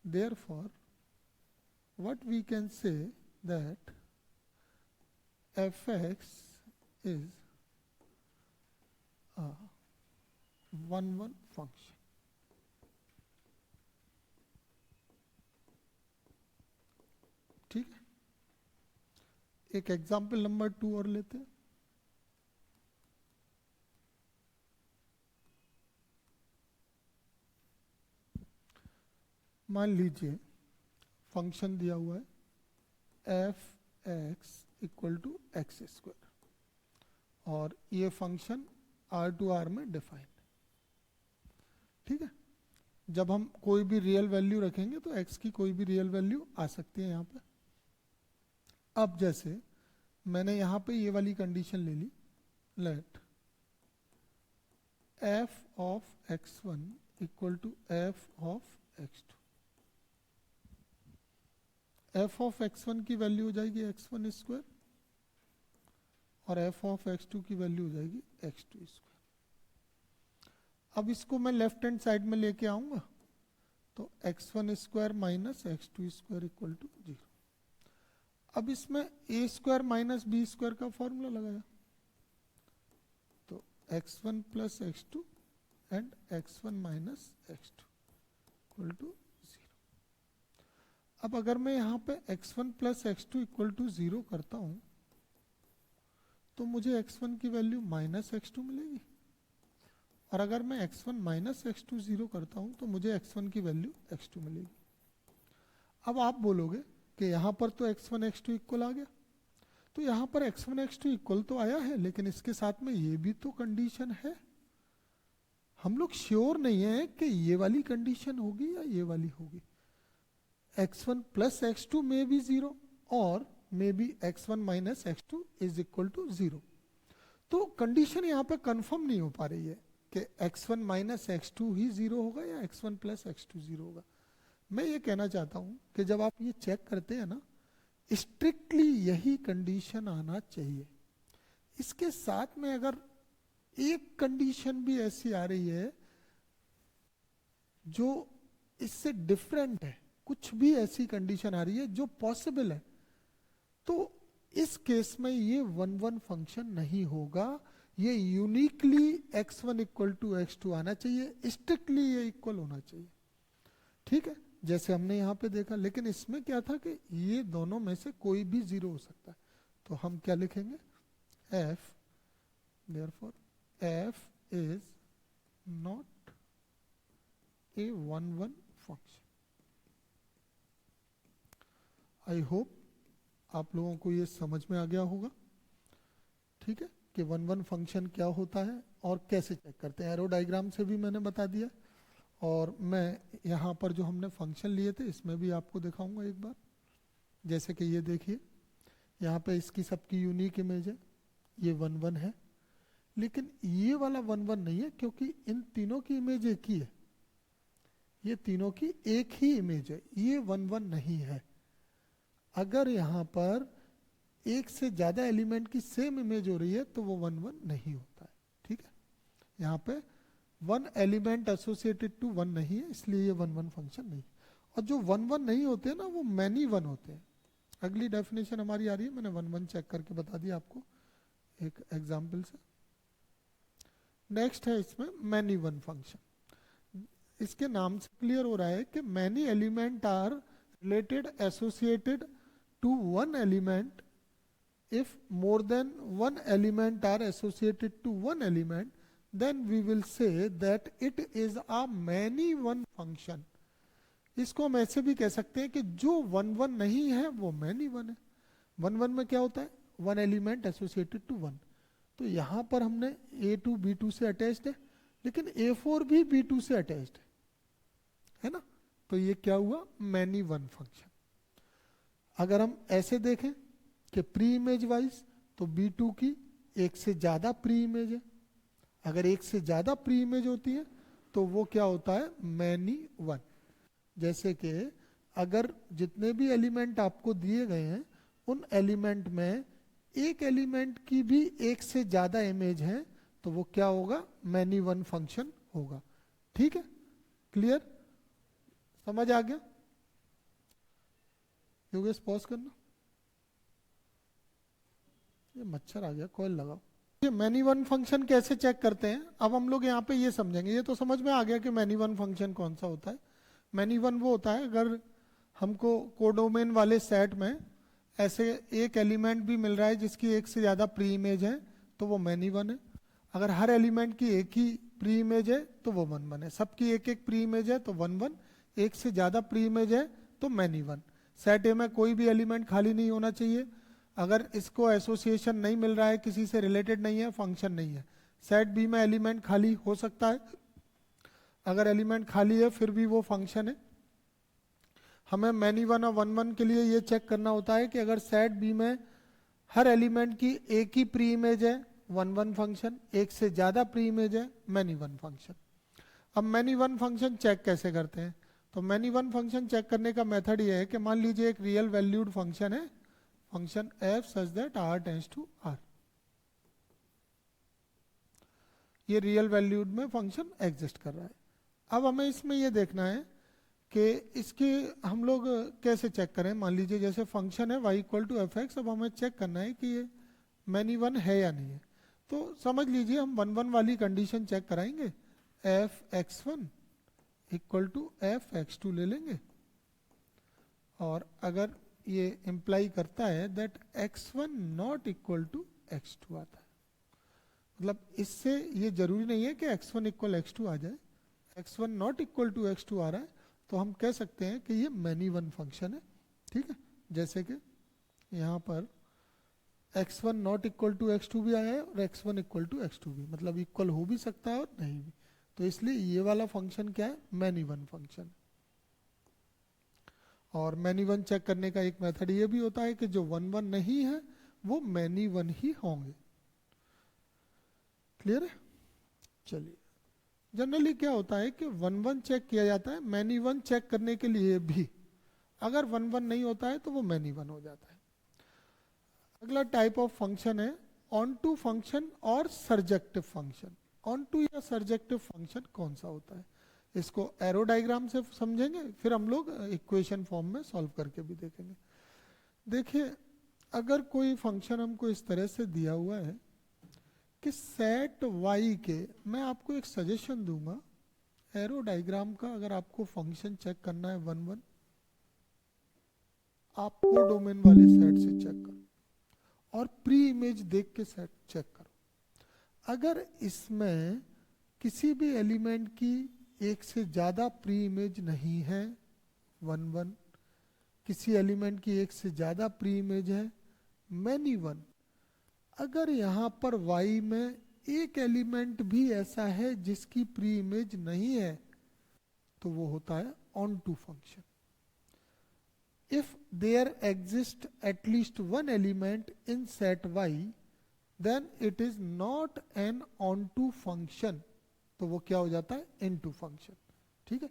therefore what we can say that fx is a one-one function। ठीक है, एक एग्जाम्पल नंबर 2 और लेते हैं। मान लीजिए फंक्शन दिया हुआ है f x equal to x square, और ये फंक्शन आर टू आर में डिफाइंड। ठीक है, जब हम कोई भी रियल वैल्यू रखेंगे तो एक्स की कोई भी रियल वैल्यू आ सकती है यहाँ पे। अब जैसे मैंने यहाँ पे ये वाली कंडीशन ले ली, let F of x1 equal to F of x2। F of x1 की वैल्यू हो जाएगी x1 स्क्वायर, और एफ ऑफ x2 की वैल्यू हो जाएगी x2 स्क्वायर। अब इसको मैं लेफ्ट हैंड साइड में लेके आऊंगा तो x1 square minus x2 square equal to 0। अब इसमें a square minus b square का फॉर्मूला लगाया तो x1 plus x2 and x1 minus x2 equal to 0। अब अगर मैं यहाँ पे x1 plus x2 equal to 0 करता हूँ तो मुझे x1 की वैल्यू माइनस x2 मिलेगी, और अगर मैं x1 माइनस x2 0 करता हूँ तो मुझे x1 की वैल्यू x2 मिलेगी। अब आप बोलोगे कि यहाँ पर तो x1 x2 इक्वल आ गया, तो यहाँ पर x1 x2 इक्वल तो आया है, लेकिन इसके साथ में ये भी तो कंडीशन है। हम लोग श्योर नहीं है कि ये वाली कंडीशन होगी या ये वाली होगी। x1 प्लस x2 में भी 0 और maybe x1 minus x2 is equal to 0। तो कंडीशन यहाँ पे कंफर्म नहीं हो पा रही है कि x1 माइनस x2 ही 0 होगा या x1 प्लस x2 0 होगा। मैं ये कहना चाहता हूँ कि जब आप ये चेक करते हैं ना, स्ट्रिक्टली यही कंडीशन आना चाहिए। इसके साथ में अगर एक कंडीशन भी ऐसी आ रही है जो इससे डिफरेंट है, कुछ भी ऐसी कंडीशन आ रही है जो पॉसिबल है, तो इस केस में ये 1-1 फंक्शन नहीं होगा। ये uniquely x1 equal to x2 आना चाहिए, स्ट्रिक्टली ये इक्वल होना चाहिए। ठीक है, जैसे हमने यहाँ पे देखा। लेकिन इसमें क्या था कि ये दोनों में से कोई भी 0 हो सकता है, तो हम क्या लिखेंगे, f therefore f is not a 1-1 function। I hope आप लोगों को ये समझ में आ गया होगा। ठीक है, कि 1-1 फंक्शन क्या होता है और कैसे चेक करते हैं। एरो डायग्राम से भी मैंने बता दिया, और मैं यहाँ पर जो हमने फंक्शन लिए थे इसमें भी आपको दिखाऊंगा एक बार। जैसे कि ये देखिए, यहाँ पे इसकी सबकी यूनिक इमेज है, ये 1-1 है, लेकिन ये वाला 1-1 नहीं है क्योंकि इन तीनों की इमेज एक ही है। ये तीनों की एक ही इमेज है, ये 1-1 नहीं है। अगर यहाँ पर एक से ज्यादा एलिमेंट की सेम इमेज हो रही है तो वो 1-1 नहीं होता है। ठीक है, यहाँ पे 1 एलिमेंट एसोसिएटेड टू 1 नहीं है, इसलिए ये 1-1 फंक्शन नहीं। और जो 1-1 नहीं होते हैं ना, वो मैनी 1 होते हैं। अगली डेफिनेशन हमारी आ रही है, मैंने 1-1 चेक करके बता दिया आपको एक एग्जाम्पल से। नेक्स्ट है इसमें मैनी 1 फंक्शन। इसके नाम से क्लियर हो रहा है कि many element are related associated to 1 element if more than 1 element are associated to 1 element, then we will say that it is a many 1 function। इसको हम ऐसे भी कह सकते हैं कि जो 1-1 नहीं है वो many 1 है। 1-1 में क्या होता है, 1 एलिमेंट एसोसिएटेड टू 1। तो यहाँ पर हमने A2 B2 से अटैच्ड है, लेकिन A4 भी B2 से अटैच्ड है ना, तो ये क्या हुआ, many 1 फंक्शन। अगर हम ऐसे देखें कि प्री इमेज वाइज, तो B2 की एक से ज्यादा प्री इमेज है। अगर एक से ज्यादा प्री इमेज होती है तो वो क्या होता है, मैनी 1। जैसे कि अगर जितने भी एलिमेंट आपको दिए गए हैं उन एलिमेंट में एक एलिमेंट की भी एक से ज्यादा इमेज है तो वो क्या होगा, मैनी 1 फंक्शन होगा। ठीक है, क्लियर, समझ आ गया। योगेश पॉज करना, ये मच्छर आ गया, कॉइल लगाओ। ये मैनी 1 फंक्शन कैसे चेक करते हैं, अब हम लोग यहाँ पे ये समझेंगे। ये तो समझ में आ गया कि मैनी 1 फंक्शन कौन सा होता है। मैनी 1 वो होता है अगर हमको कोडोमेन वाले सेट में ऐसे एक एलिमेंट भी मिल रहा है जिसकी एक से ज्यादा प्री इमेज है तो वो मैनी 1 है। अगर हर एलिमेंट की एक ही प्री इमेज है तो वो 1-1 है। सबकी एक एक प्री इमेज है तो 1-1, एक से ज्यादा प्री इमेज है तो मैनी 1। सेट ए में कोई भी एलिमेंट खाली नहीं होना चाहिए। अगर इसको एसोसिएशन नहीं मिल रहा है, किसी से रिलेटेड नहीं है, फंक्शन नहीं है। सेट बी में एलिमेंट खाली हो सकता है, अगर एलिमेंट खाली है फिर भी वो फंक्शन है। हमें मैनी 1 और 1-1 के लिए ये चेक करना होता है कि अगर सेट बी में हर एलिमेंट की एक ही प्री इमेज है, 1-1 फंक्शन, एक से ज्यादा प्री इमेज है, मैनी 1 फंक्शन। अब मैनी 1 फंक्शन चेक कैसे करते हैं, तो मैनी 1 फंक्शन चेक करने का मेथड ये है कि मान लीजिए एक रियल वैल्यूड फंक्शन है, function f such that r tends to r। ये रियल वैल्यूड में फंक्शन एग्जिस्ट कर रहा है। अब हमें इसमें ये देखना है कि इसके हम लोग कैसे चेक करें। मान लीजिए जैसे फंक्शन है y equal to F x, अब हमें चेक करना है कि ये मैनी वन है या नहीं है। तो समझ लीजिए हम वन वन वाली कंडीशन चेक कराएंगे, F X one equal to F X two ले लेंगे, और अगर ये इम्प्लाई करता है that X one not equal to x two आता है, मतलब इससे ये जरूरी नहीं है कि X one equal X two आ जाए, X one not equal to x two आ रहा है तो हम कह सकते हैं कि ये मैनी वन फंक्शन है। ठीक है, जैसे कि यहाँ पर x one not equal to x two भी आया है और x one equal to x two भी, मतलब इक्वल हो भी सकता है और नहीं भी। तो इसलिए ये वाला फंक्शन क्या है, मैनी वन फंक्शन। और मैनी वन चेक करने का एक मेथड ये भी होता है कि जो वन वन नहीं है वो मैनी वन ही होंगे। क्लियर है? चलिए, जनरली क्या होता है कि वन वन चेक किया जाता है, मैनी वन चेक करने के लिए भी अगर वन वन नहीं होता है तो वो मैनी वन हो जाता है। अगला टाइप ऑफ फंक्शन है ऑन टू फंक्शन और सर्जेक्टिव फंक्शन। ऑन टू या सर्जेक्टिव फंक्शन कौन सा होता है, इसको एरो डायग्राम से समझेंगे, फिर हम लोग इक्वेशन फॉर्म में सॉल्व करके भी देखेंगे। देखिए, अगर कोई फंक्शन हमको इस तरह से दिया हुआ है कि सेट y के, मैं आपको एक सजेशन दूंगा एरो डायग्राम का, अगर आपको फंक्शन चेक करना है वन वन, आप कोडोमेन वाले सेट से चेक करो और प्री इमेज देख के सेट चेक करो। अगर इसमें किसी भी एलिमेंट की एक से ज़्यादा प्री इमेज नहीं है, वन वन, किसी एलिमेंट की एक से ज़्यादा प्री इमेज है, मैनी वन। अगर यहाँ पर y में एक एलिमेंट भी ऐसा है जिसकी प्री इमेज नहीं है तो वो होता है onto function. If there exists at least one element in set y, then it is not an onto function, तो वो क्या हो जाता है, into function। ठीक है,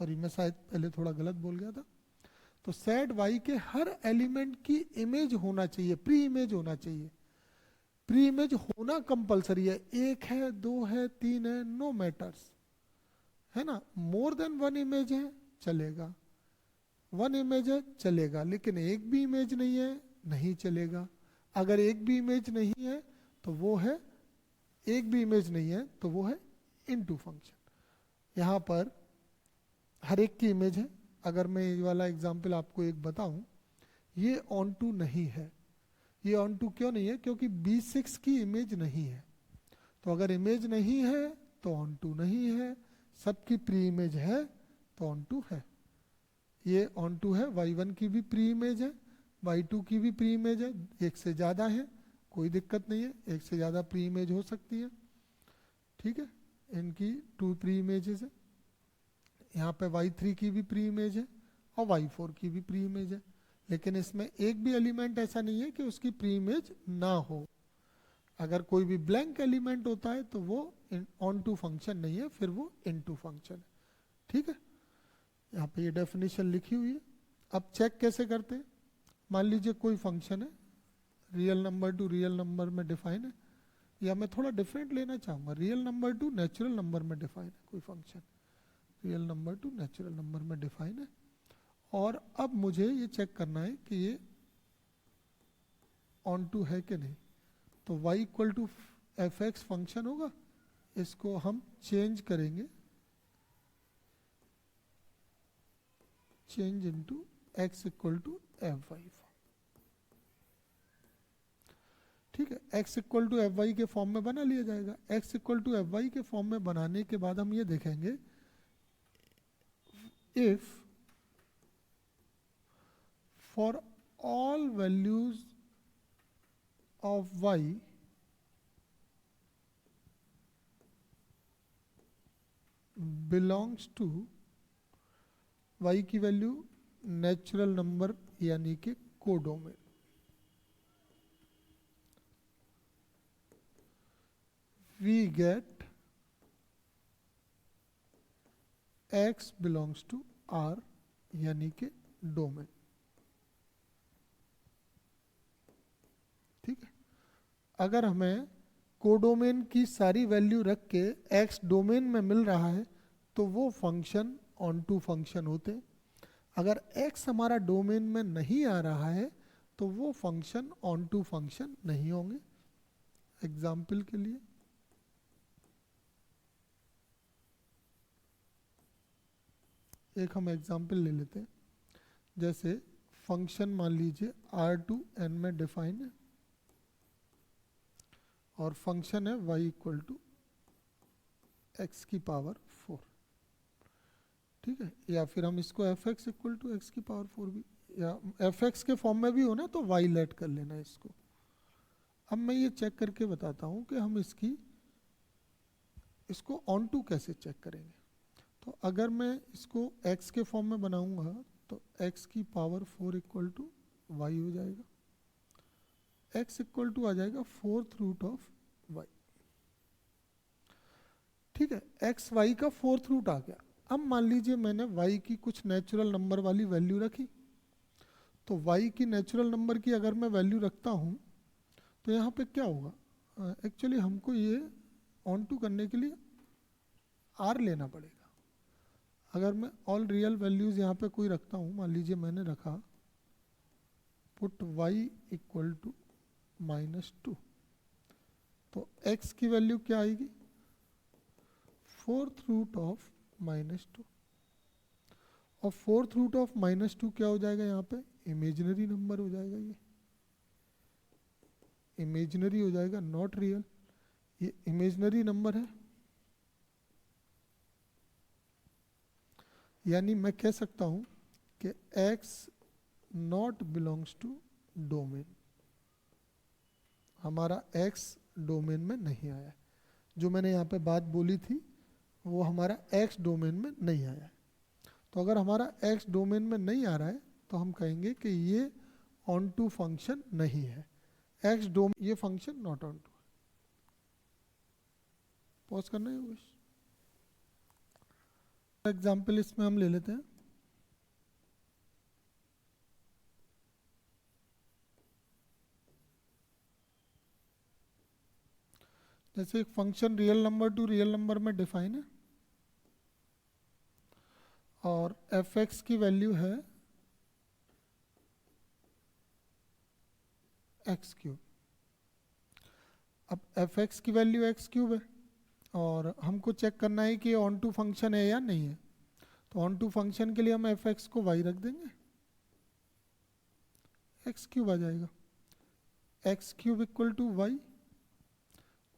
सॉरी मैं शायद पहले थोड़ा गलत बोल गया था। तो सेट y के हर एलिमेंट की इमेज होना चाहिए, प्री इमेज होना चाहिए। प्री इमेज होना कंपलसरी है, एक है, दो है, तीन है, नो मैटर्स, है ना। मोर देन वन इमेज है चलेगा, वन इमेज है चलेगा, लेकिन एक भी इमेज नहीं है नहीं चलेगा। अगर एक भी इमेज नहीं है तो वो है, एक भी इमेज नहीं है तो वो है इनटू फंक्शन। यहाँ पर हर एक की इमेज है। अगर मैं ये वाला एग्जांपल आपको एक बताऊं, ये ऑन टू नहीं है। ये ऑन टू क्यों नहीं है, क्योंकि B6 की इमेज नहीं है। तो अगर इमेज नहीं है तो ऑन टू नहीं है, सबकी प्री इमेज है तो ऑन टू है। ये ऑन टू है, y1 की भी प्री इमेज है, y2 की भी प्री इमेज है, एक से ज़्यादा है कोई दिक्कत नहीं है, एक से ज़्यादा प्री इमेज हो सकती है। ठीक है, इनकी 2 प्री इमेजेस है। यहाँ पे y3 की भी प्री इमेज है और y4 की भी प्री इमेज है, लेकिन इसमें एक भी एलिमेंट ऐसा नहीं है कि उसकी प्री इमेज ना हो। अगर कोई भी ब्लैंक एलिमेंट होता है तो वो ऑन टू फंक्शन नहीं है, फिर वो इनटू फंक्शन है। ठीक है, यहाँ पे ये डेफिनेशन लिखी हुई है। अब चेक कैसे करते हैं, मान लीजिए कोई फंक्शन है real number two real number में डिफाइन है, या मैं थोड़ा डिफरेंट लेना चाहूँगा, real number two natural number में डिफाइन है कोई function, real number two natural number में डिफाइन है। और अब मुझे ये चेक करना है कि ये ऑन टू है कि नहीं। तो y equal to F x function होगा, इसको हम चेंज करेंगे, change into x equal to f y. ठीक है, x equal to f y के फॉर्म में बना लिया जाएगा। x equal to f y के फॉर्म में बनाने के बाद हम ये देखेंगे, if for all values of y belongs to, y की वैल्यू नेचुरल नंबर यानी कि codomain, we get x belongs to R यानी कि डोमेन। ठीक है, अगर हमें कोडोमेन की सारी वैल्यू रख के एक्स डोमेन में मिल रहा है तो वो फंक्शन ऑन टू फंक्शन होते हैं। अगर एक्स हमारा डोमेन में नहीं आ रहा है तो वो फंक्शन ऑन टू फंक्शन नहीं होंगे। एग्जाम्पल के लिए एक हम एग्जाम्पल ले लेते हैं, जैसे फंक्शन मान लीजिए R2n में डिफाइन है और फंक्शन है y इक्वल टू एक्स की पावर 4, ठीक है। या फिर हम इसको f x equal to x की पावर 4 भी, या एफ एक्स के फॉर्म में भी हो ना तो y लेट कर लेना है इसको। अब मैं ये चेक करके बताता हूँ कि हम इसको ऑन टू कैसे चेक करेंगे। तो अगर मैं इसको x के फॉर्म में बनाऊंगा तो x की पावर 4 इक्वल टू वाई हो जाएगा, x इक्वल टू आ जाएगा 4th रूट ऑफ y, ठीक है। x y का 4th रूट आ गया। अब मान लीजिए मैंने y की कुछ नेचुरल नंबर वाली वैल्यू रखी, तो y की नेचुरल नंबर की अगर मैं वैल्यू रखता हूँ तो यहाँ पे क्या होगा, एक्चुअली हमको ये ऑन टू करने के लिए r लेना पड़ेगा। अगर मैं ऑल रियल वैल्यूज यहाँ पे कोई रखता हूँ, मान लीजिए मैंने रखा पुट y इक्वल टू -2, तो x की वैल्यू क्या आएगी 4th रूट ऑफ -2, और 4th रूट ऑफ -2 क्या हो जाएगा यहाँ पे इमेजिनरी नंबर हो जाएगा, ये इमेजिनरी हो जाएगा नॉट रियल, ये इमेजिनरी नंबर है। यानी मैं कह सकता हूँ कि x not belongs to domain, हमारा x डोमेन में नहीं आया है। जो मैंने यहाँ पे बात बोली थी वो हमारा x डोमेन में नहीं आया है। तो अगर हमारा x डोमेन में नहीं आ रहा है तो हम कहेंगे कि ये ऑन टू फंक्शन नहीं है, x डोमेन ये function not onto. Pause करना है, एग्जाम्पल इसमें हम ले लेते हैं। जैसे एक function real number two real number में डिफाइन है और एफ एक्स की वैल्यू है एक्स क्यूब। अब एफ एक्स की वैल्यू एक्स क्यूब है और हमको चेक करना है कि ऑन टू फंक्शन है या नहीं है। तो ऑन टू फंक्शन के लिए हम एफ एक्स को वाई रख देंगे, एक्स क्यूब आ जाएगा, x cube equal to y,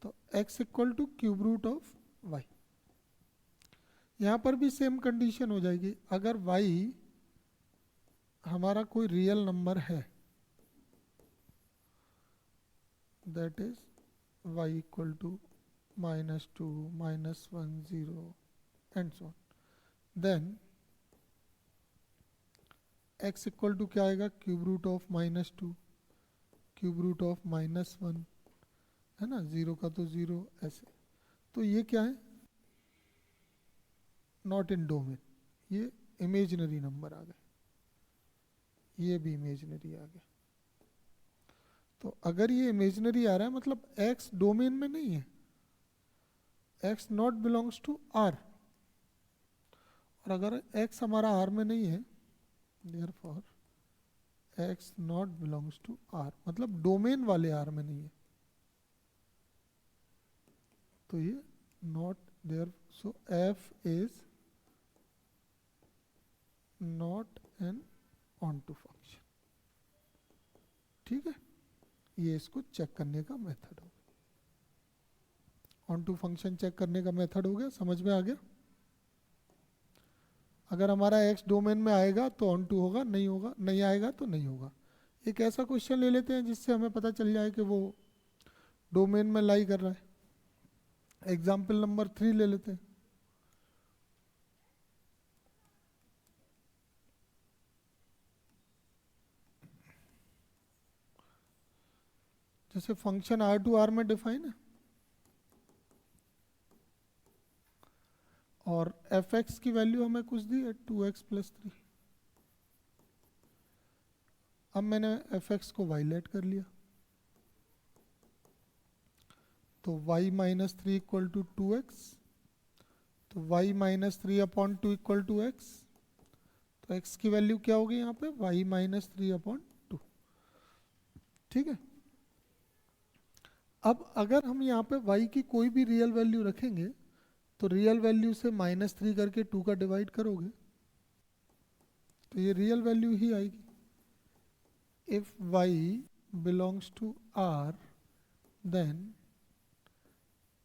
तो x equal to cube root of y. यहाँ पर भी सेम कंडीशन हो जाएगी, अगर y हमारा कोई रियल नंबर है that is y equal to -2 -1 0 and so on, then x equal to क्या आएगा cube root of -2 cube root of -1 है ना, 0 का तो 0 ऐसे। तो ये क्या है नॉट इन डोमेन, ये इमेजिनरी नंबर आ गए, ये भी इमेजिनरी आ गया। तो अगर ये इमेजिनरी आ रहा है मतलब x डोमेन में नहीं है, x not belongs to r, और अगर x हमारा r में नहीं है therefore x not belongs to r, मतलब डोमेन वाले r में नहीं है, तो ये not there, so f is not an onto function, ठीक है। ये इसको चेक करने का मेथड हो गया, ऑन टू फंक्शन चेक करने का मेथड हो गया, समझ में आ गया। अगर हमारा x डोमेन में आएगा तो ऑन टू होगा, नहीं होगा नहीं आएगा तो नहीं होगा। एक ऐसा क्वेश्चन ले लेते हैं जिससे हमें पता चल जाए कि वो डोमेन में लाई कर रहा है। एग्जाम्पल नंबर 3 ले लेते हैं। जैसे फंक्शन आर टू आर में डिफाइन है और एफ एक्स की वैल्यू हमें कुछ दी है 2x + 3। अब मैंने एफ एक्स को वाईलेट कर लिया, तो y minus three equal to 2x, तो y minus three upon two equal to x, तो x की वैल्यू क्या होगी यहाँ पे y minus three upon two. ठीक है, अब अगर हम यहाँ पे y की कोई भी रियल वैल्यू रखेंगे तो रियल वैल्यू से माइनस थ्री करके 2 का डिवाइड करोगे तो ये रियल वैल्यू ही आएगी। If y belongs to r then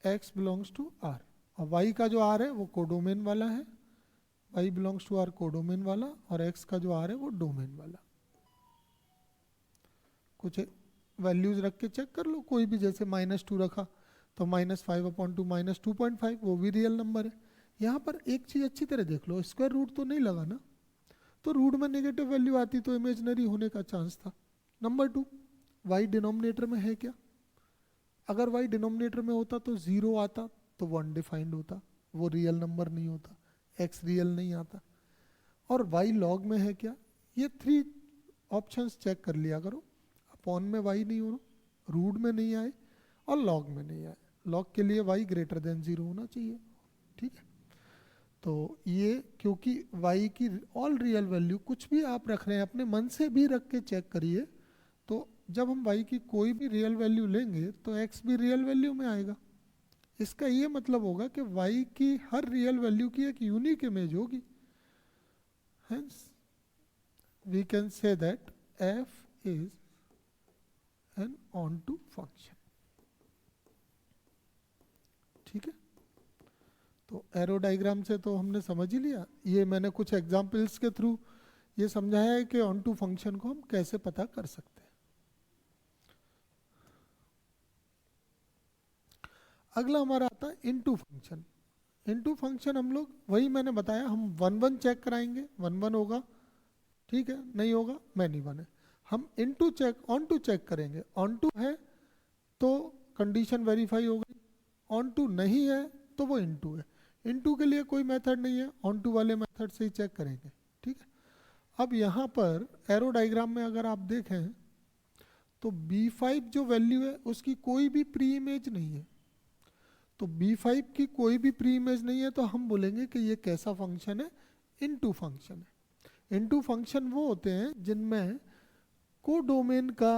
x belongs to r, और y का जो r है वो कोडोमेन वाला है, y belongs to r codomain वाला, और x का जो r है वो डोमेन वाला। कुछ वैल्यूज रख के चेक कर लो, कोई भी, जैसे माइनस टू रखा तो minus five upon two minus 2.5, वो भी रियल नंबर है। यहाँ पर एक चीज़ अच्छी तरह देख लो, स्क्वायर रूट तो नहीं लगा ना, तो रूट में नेगेटिव वैल्यू आती तो इमेजनरी होने का चांस था। नंबर 2, y डिनोमिनेटर में है क्या? अगर y डिनोमिनेटर में होता तो 0 आता तो वो अनडिफाइंड होता, वो रियल नंबर नहीं होता, x रियल नहीं आता। और y लॉग में है क्या? ये 3 ऑप्शंस चेक कर लिया करो। अपॉन में y नहीं होना, रूट में नहीं आए और लॉग में नहीं आए। लॉग के लिए y ग्रेटर देन 0 होना चाहिए। ठीक है, तो ये क्योंकि y की ऑल रियल वैल्यू कुछ भी आप रख रहे हैं, अपने मन से भी रख के चेक करिए, तो जब हम y की कोई भी रियल वैल्यू लेंगे तो x भी रियल वैल्यू में आएगा। इसका ये मतलब होगा कि y की हर रियल वैल्यू की एक यूनिक इमेज होगी। Hence we can say that f is an onto function. ठीक है, तो एरो डायग्राम से तो हमने समझ ही लिया। ये मैंने कुछ एग्जांपल्स के थ्रू ये समझाया है कि ऑन टू फंक्शन को हम कैसे पता कर सकते हैं। अगला हमारा आता है इनटू फंक्शन। इनटू फंक्शन हम लोग वही मैंने बताया, हम 1 1 चेक कराएंगे, 1 1 होगा, ठीक है, नहीं होगा मैनी 1 है। हम into check onto check करेंगे, ऑन टू है तो कंडीशन वेरीफाई हो गई, ऑन टू नहीं है तो वो इनटू है। इनटू के लिए कोई मेथड नहीं है, ऑन टू वाले मेथड से ही चेक करेंगे। ठीक है, अब यहाँ पर एरो डायग्राम में अगर आप देखें तो B5 जो वैल्यू है उसकी कोई भी प्री इमेज नहीं है। तो B5 की कोई भी प्री इमेज नहीं है तो हम बोलेंगे कि ये कैसा फंक्शन है? इनटू फंक्शन है। इनटू फंक्शन वो होते हैं जिनमें कोडोमेन का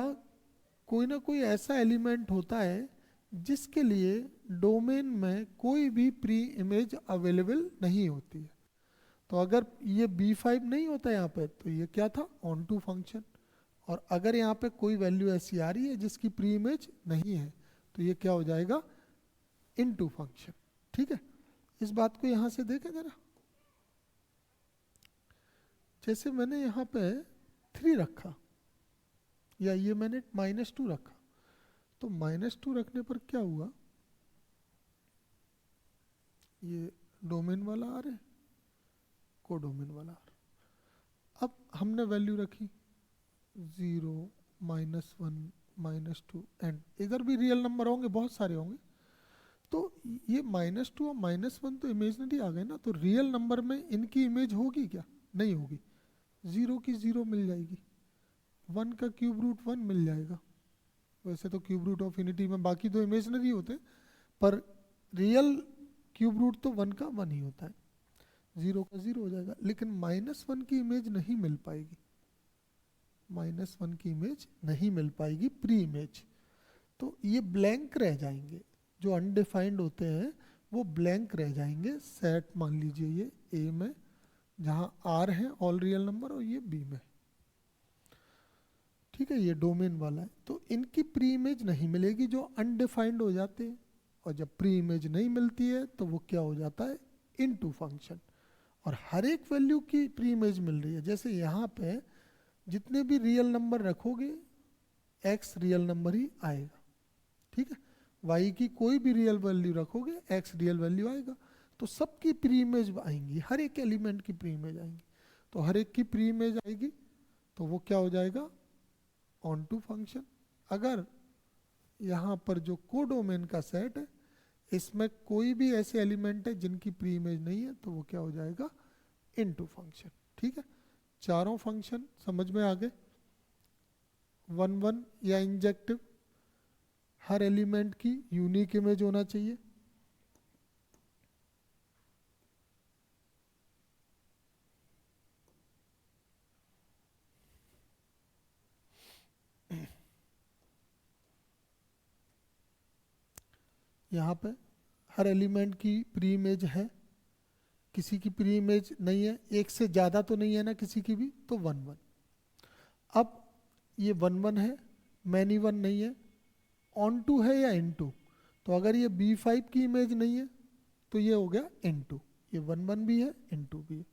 कोई ना कोई ऐसा एलिमेंट होता है जिसके लिए डोमेन में कोई भी प्री इमेज अवेलेबल नहीं होती है। तो अगर ये B5 नहीं होता यहाँ पे तो ये क्या था? Onto function. और अगर यहाँ पे कोई वैल्यू ऐसी आ रही है जिसकी प्री इमेज नहीं है तो ये क्या हो जाएगा? Into function. ठीक है, इस बात को यहाँ से देखें जरा। जैसे मैंने यहाँ पे 3 रखा या ये मैंने -2 रखा, तो -2 रखने पर क्या हुआ? ये डोमेन वाला आ रहा है, कोडोमेन वाला आ रहा। अब हमने वैल्यू रखी 0 -1 -2 एंड इधर भी रियल नंबर होंगे, बहुत सारे होंगे। तो ये -2 और -1 तो इमेजनरी आ गए ना, तो रियल नंबर में इनकी इमेज होगी क्या? नहीं होगी। 0 की 0 मिल जाएगी, 1 का क्यूब रूट 1 मिल जाएगा। वैसे तो क्यूब रूट ऑफ इनिटी में बाकी तो इमेजनरी होते हैं, पर रियल क्यूब रूट तो 1 का 1 ही होता है, 0 का 0 हो जाएगा। लेकिन -1 की इमेज नहीं मिल पाएगी, -1 की इमेज नहीं मिल पाएगी प्री इमेज। तो ये ब्लैंक रह जाएंगे, जो अनडिफाइंड होते हैं वो ब्लैंक रह जाएंगे। सेट मान लीजिए ये ए में, जहाँ आर है ऑल रियल नंबर और ये बी में। ठीक है, ये डोमेन वाला है, तो इनकी प्री इमेज नहीं मिलेगी, जो अनडिफाइंड हो जाते हैं। और जब प्री इमेज नहीं मिलती है तो वो क्या हो जाता है? Into function. और हर एक वैल्यू की प्री इमेज मिल रही है। जैसे यहाँ पे जितने भी रियल नंबर रखोगे एक्स रियल नंबर ही आएगा। ठीक है, वाई की कोई भी रियल वैल्यू रखोगे एक्स रियल वैल्यू आएगा। तो सबकी प्री इमेज आएंगी, हर एक एलिमेंट की प्री इमेज आएंगी। तो हर एक की प्री इमेज आएगी तो वो क्या हो जाएगा? Onto function. अगर यहाँ पर जो कोडोमेन का सेट है इसमें कोई भी ऐसे एलिमेंट है जिनकी प्री इमेज नहीं है तो वो क्या हो जाएगा? Into function. ठीक है, चारों फंक्शन समझ में आ गए। 1 1 या इंजेक्टिव, हर एलिमेंट की यूनिक इमेज होना चाहिए। यहाँ पे हर एलिमेंट की प्री इमेज है, किसी की प्री इमेज नहीं है, एक से ज़्यादा तो नहीं है ना किसी की भी, तो 1 1। अब ये 1 1 है, मैनी वन नहीं है, ऑन टू है या इन टू। तो अगर ये B5 की इमेज नहीं है तो ये हो गया इन टू। ये 1 1 भी है, इन टू भी है।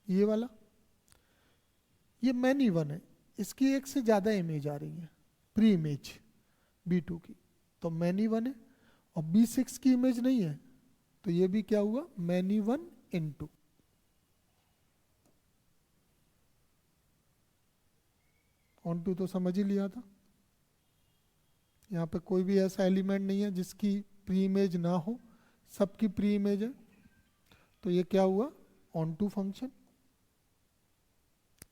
ये वाला ये मैनी वन है, इसकी एक से ज़्यादा इमेज आ रही है, प्री इमेज B2 की, तो मैनी वन है। और B6 की इमेज नहीं है तो ये भी क्या हुआ, many one into. Onto तो समझ ही लिया था। यहाँ पे कोई भी ऐसा एलिमेंट नहीं है जिसकी प्री इमेज ना हो, सबकी प्री इमेज है, तो ये क्या हुआ, ऑन टू फंक्शन।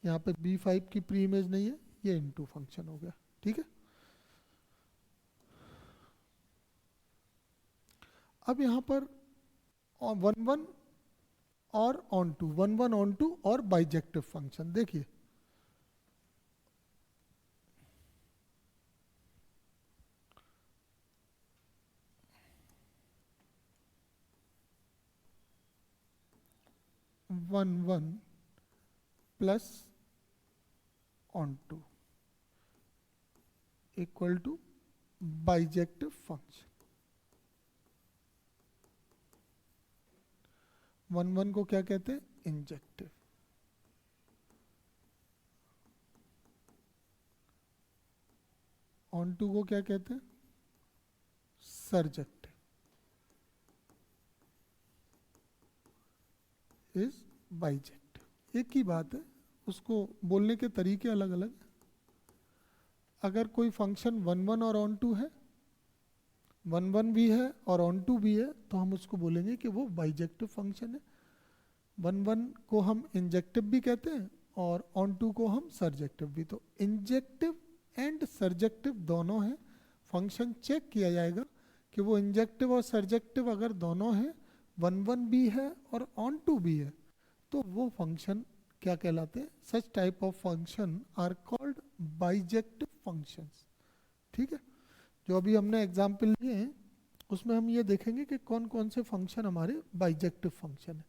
यहाँ पे B5 की प्री इमेज नहीं है, ये इन टू फंक्शन हो गया। ठीक है, अब यहाँ पर 1 1 और ऑन टू, 1 1 ऑन टू और बाइजेक्टिव फंक्शन देखिए। One one plus onto equal to bijective function. 1 1 को क्या कहते हैं, इंजेक्टिव। ऑन टू को क्या कहते हैं, सर्जेक्टिव। Is bijective. एक ही बात है, उसको बोलने के तरीके अलग अलग हैं। अगर कोई फंक्शन 1 1 और ऑन टू है, 1 1 भी है और ऑन टू भी है, तो हम उसको बोलेंगे कि वो बाइजेक्टिव फंक्शन है। 1 1 को हम इंजेक्टिव भी कहते हैं और ऑन टू को हम सर्जेक्टिव भी। तो इंजेक्टिव एंड सर्जेक्टिव दोनों हैं, फंक्शन चेक किया जाएगा कि वो इंजेक्टिव और सर्जेक्टिव अगर दोनों हैं, 1 1 भी है और ऑन टू भी है, तो वो फंक्शन क्या कहलाते हैं, such type of function are called bijective functions. ठीक है, जो अभी हमने एग्जाम्पल लिए हैं उसमें हम ये देखेंगे कि कौन कौन से फंक्शन हमारे बाइजेक्टिव फंक्शन है।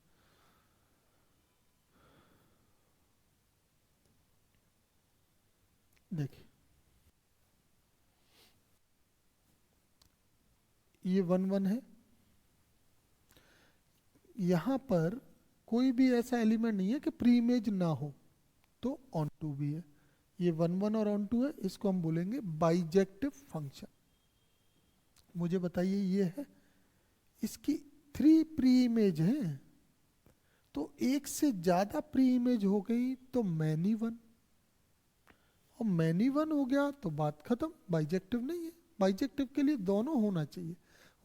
देखिए, ये 1 1 है, यहाँ पर कोई भी ऐसा एलिमेंट नहीं है कि प्री इमेज ना हो, तो ऑन टू भी है। ये 1 1 और ऑन टू है, इसको हम बोलेंगे बाइजेक्टिव फंक्शन। मुझे बताइए, ये है, इसकी 3 प्री इमेज है, तो एक से ज्यादा प्री इमेज हो गई तो मैनी वन, और मैनी वन हो गया तो बात खत्म, बाइजेक्टिव नहीं है। बाइजेक्टिव के लिए दोनों होना चाहिए,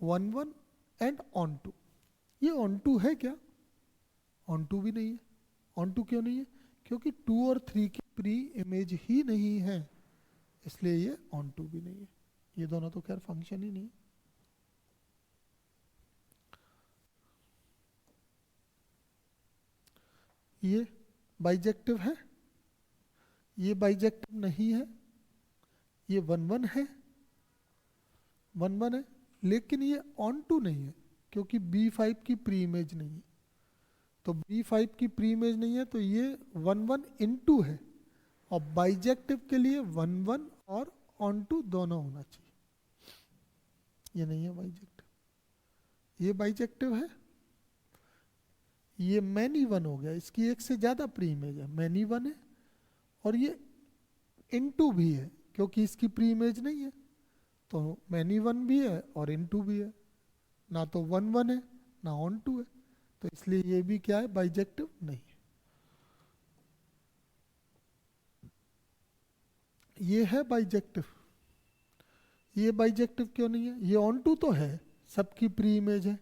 1 1 एंड ऑन टू। ये ऑन टू है क्या, ऑन टू भी नहीं है। ऑन टू क्यों नहीं है, क्योंकि 2 और 3 की प्री इमेज ही नहीं है, इसलिए ये ऑन टू भी नहीं है। ये दोनों तो खैर फंक्शन ही नहीं। ये बाइजेक्टिव है, ये बाइजेक्टिव नहीं है। ये 1 1 है, 1 1 है, लेकिन ये ऑन टू नहीं है क्योंकि B5 की प्री इमेज नहीं है। तो B5 की प्री इमेज नहीं है तो ये 1 1 इनटू है, और बाइजेक्टिव के लिए 1 1 और ऑन टू दोनों होना चाहिए। ये नहीं है बाइजेक्टिव। ये बाइजेक्टिव है, ये मैनी वन हो गया, इसकी एक से ज्यादा प्री इमेज है, मैनी वन है, और ये इनटू भी है क्योंकि इसकी प्री इमेज नहीं है, तो मैनी वन भी है और इनटू भी है। ना तो 1 1 है ना ऑन टू है, तो इसलिए ये भी क्या है, बाइजेक्टिव नहीं है। ये है बाइजेक्टिव। ये बाइजेक्टिव क्यों नहीं है, ये ऑन टू तो है, सबकी प्री इमेज है,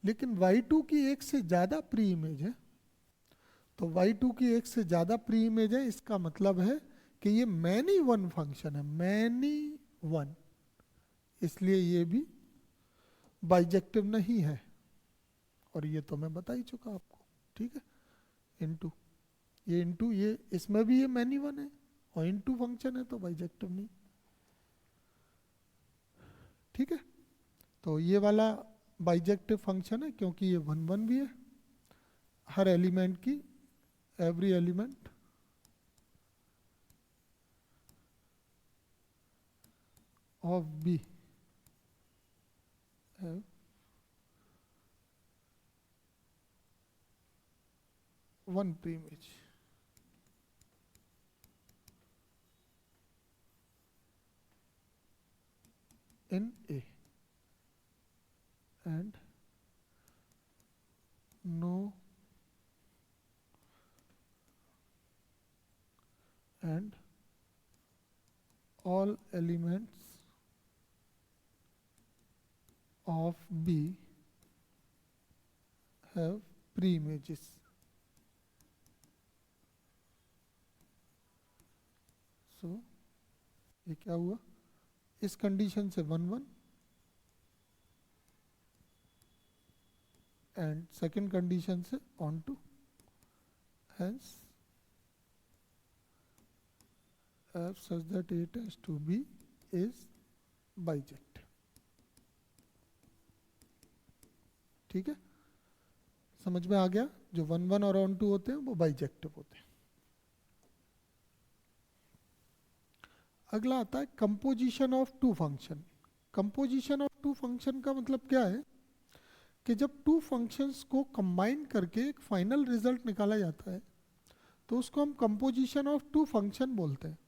लेकिन y2 की एक से ज्यादा प्री इमेज है। तो y2 की एक से ज्यादा प्री इमेज है, इसका मतलब है कि ये मैनी वन फंक्शन है, मैनी वन, इसलिए ये भी बाइजेक्टिव नहीं है, और ये तो मैं बता ही चुका आपको, ठीक है। इनटू, ये इनटू, ये इसमें भी ये मैनी वन है और इनटू फंक्शन है तो बाइजेक्टिव नहीं, ठीक है। तो ये वाला बाइजेक्टिव फंक्शन है क्योंकि ये वन वन भी है, हर एलिमेंट की, every element of B have one preimage. In A and no and all elements of B have pre-images. So ये क्या हुआ, इस कंडीशन से one one, and second condition से onto, hence f such that A tends to B is bijective, ठीक है। समझ में आ गया, जो वन वन और ऑन टू होते हैं वो बाइजेक्टिव होते हैं। अगला आता है composition of two function. Composition of two function का मतलब क्या है कि जब टू फंक्शंस को कंबाइन करके एक फाइनल रिजल्ट निकाला जाता है तो उसको हम कंपोजिशन ऑफ टू फंक्शन बोलते हैं।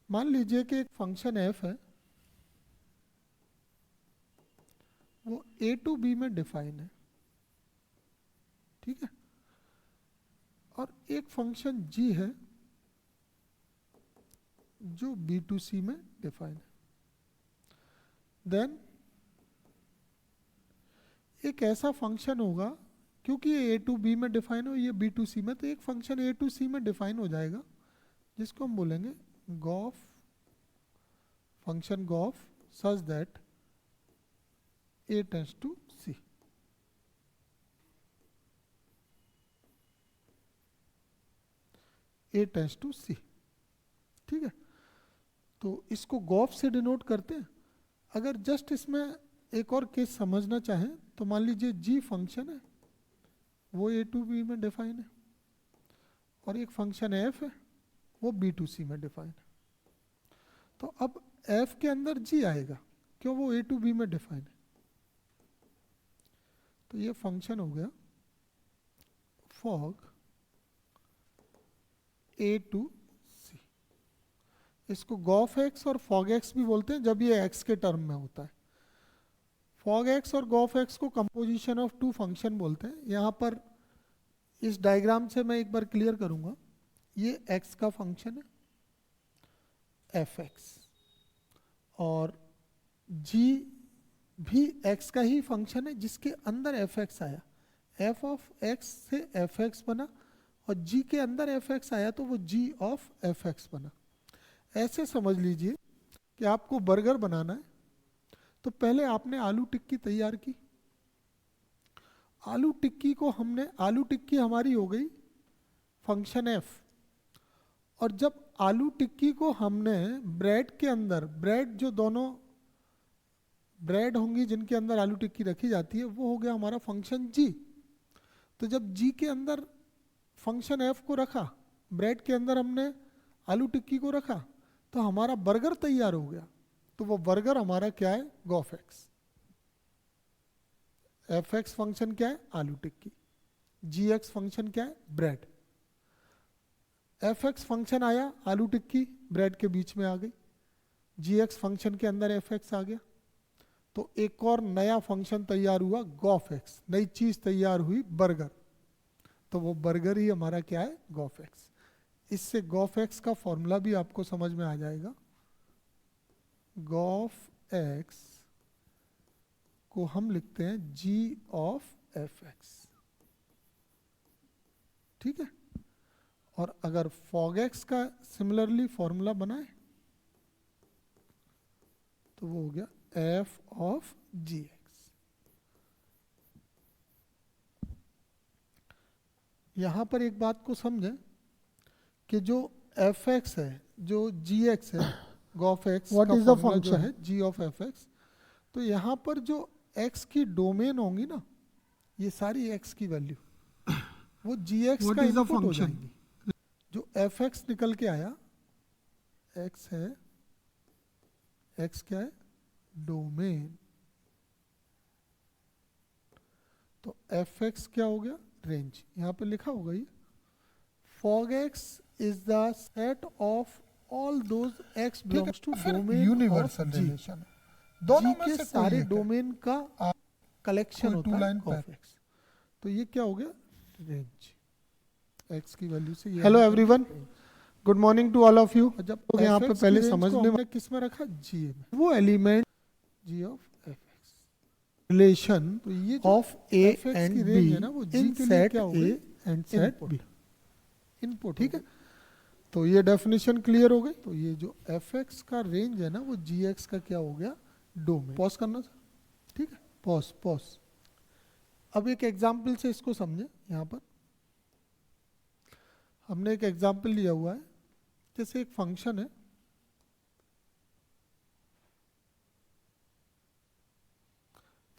मान लीजिए कि एक फंक्शन f है, वो a टू b में डिफाइन है, ठीक है, और एक फंक्शन g है जो b टू c में डिफाइन है। देन एक ऐसा फंक्शन होगा, क्योंकि ये a टू b में डिफाइन हो, ये b टू c में, तो एक फंक्शन a टू c में डिफाइन हो जाएगा जिसको हम बोलेंगे gof, function gof such that a tends to c। a tends to c, ठीक है। तो इसको गॉफ से डिनोट करते हैं। अगर जस्ट इसमें एक और केस समझना चाहें तो मान लीजिए g फंक्शन है, वो a टू b में डिफाइन है, और एक फंक्शन f है वो b टू c में डिफाइन है। तो अब f के अंदर g आएगा, क्यों, वो a टू b में डिफाइन है। तो ये फंक्शन हो गया फॉग a टू c। इसको गॉफ x और फॉग x भी बोलते हैं जब ये x के टर्म में होता है। फॉग x और गॉफ x को कंपोजिशन ऑफ टू फंक्शन बोलते हैं। यहाँ पर इस डायग्राम से मैं एक बार क्लियर करूँगा, ये x का फंक्शन है f(x) और g भी x का ही फंक्शन है जिसके अंदर f(x) आया। f ऑफ x से f(x) बना और g के अंदर f(x) आया तो वो g ऑफ f(x) बना। ऐसे समझ लीजिए कि आपको बर्गर बनाना है तो पहले आपने आलू टिक्की तैयार की। आलू टिक्की को हमने, आलू टिक्की हमारी हो गई फंक्शन f, और जब आलू टिक्की को हमने ब्रेड के अंदर, ब्रेड जो दोनों ब्रेड होंगी जिनके अंदर आलू टिक्की रखी जाती है, वो हो गया हमारा फंक्शन g। तो जब g के अंदर फंक्शन f को रखा, ब्रेड के अंदर हमने आलू टिक्की को रखा, तो हमारा बर्गर तैयार हो गया। तो वो बर्गर हमारा क्या है, गॉफ x। f(x) फंक्शन क्या है, आलू टिक्की। g(x) फंक्शन क्या है, ब्रेड। f(x) फंक्शन आया, आलू टिक्की ब्रेड के बीच में आ गई, g(x) फंक्शन के अंदर f(x) आ गया, तो एक और नया फंक्शन तैयार हुआ गॉफ x, नई चीज तैयार हुई बर्गर। तो वो बर्गर ही हमारा क्या है, गॉफ x। इससे गॉफ x का फॉर्मूला भी आपको समझ में आ जाएगा। गॉफ x को हम लिखते हैं g ऑफ f(x), ठीक है। और अगर fog x का सिमिलरली फॉर्मूला बनाए तो वो हो गया f ऑफ gx। यहां पर एक बात को समझें कि जो fx है, जो gx है, gOf x What का is the फॉर्मूला जो function? है g ऑफ fx, तो यहाँ पर जो x की डोमेन होंगी ना, ये सारी x की वैल्यू वो gx What का is the इनपुट हो function? जाएंगी। जो fx निकल के आया, x है, x क्या है, डोमेन, तो fx क्या हो गया, रेंज। यहाँ पे लिखा होगा ये fog x is the set of all those x belongs to domain universal of g। Relation दोनों g में के से कोई सारे एक है। डोमेन का कलेक्शन कोई होता टू है लाइन of x। तो ये क्या हो गया, रेंज, x की वैल्यू से ये हेलो हमें everyone, good morning to all of you. जब लोग यहाँ पे fx की पहले रेंज को समझने हमने किस में रखा, g में, वो element g of fx relation तो ये जो ऑफ ए fx एंड की बी रेंज है ना, वो g इन के लिए सेट क्या हो ए गई, and set input, B. Input ठीक है, तो ये डेफिनेशन क्लियर हो गई। तो ये जो fx का रेंज है ना, वो gx का क्या हो गया, डोमेन। पॉज करना सर, ठीक है, पॉज पॉज। अब एक एग्जाम्पल से इसको समझे। यहाँ पर हमने एक एग्जाम्पल लिया हुआ है, जैसे एक फंक्शन है,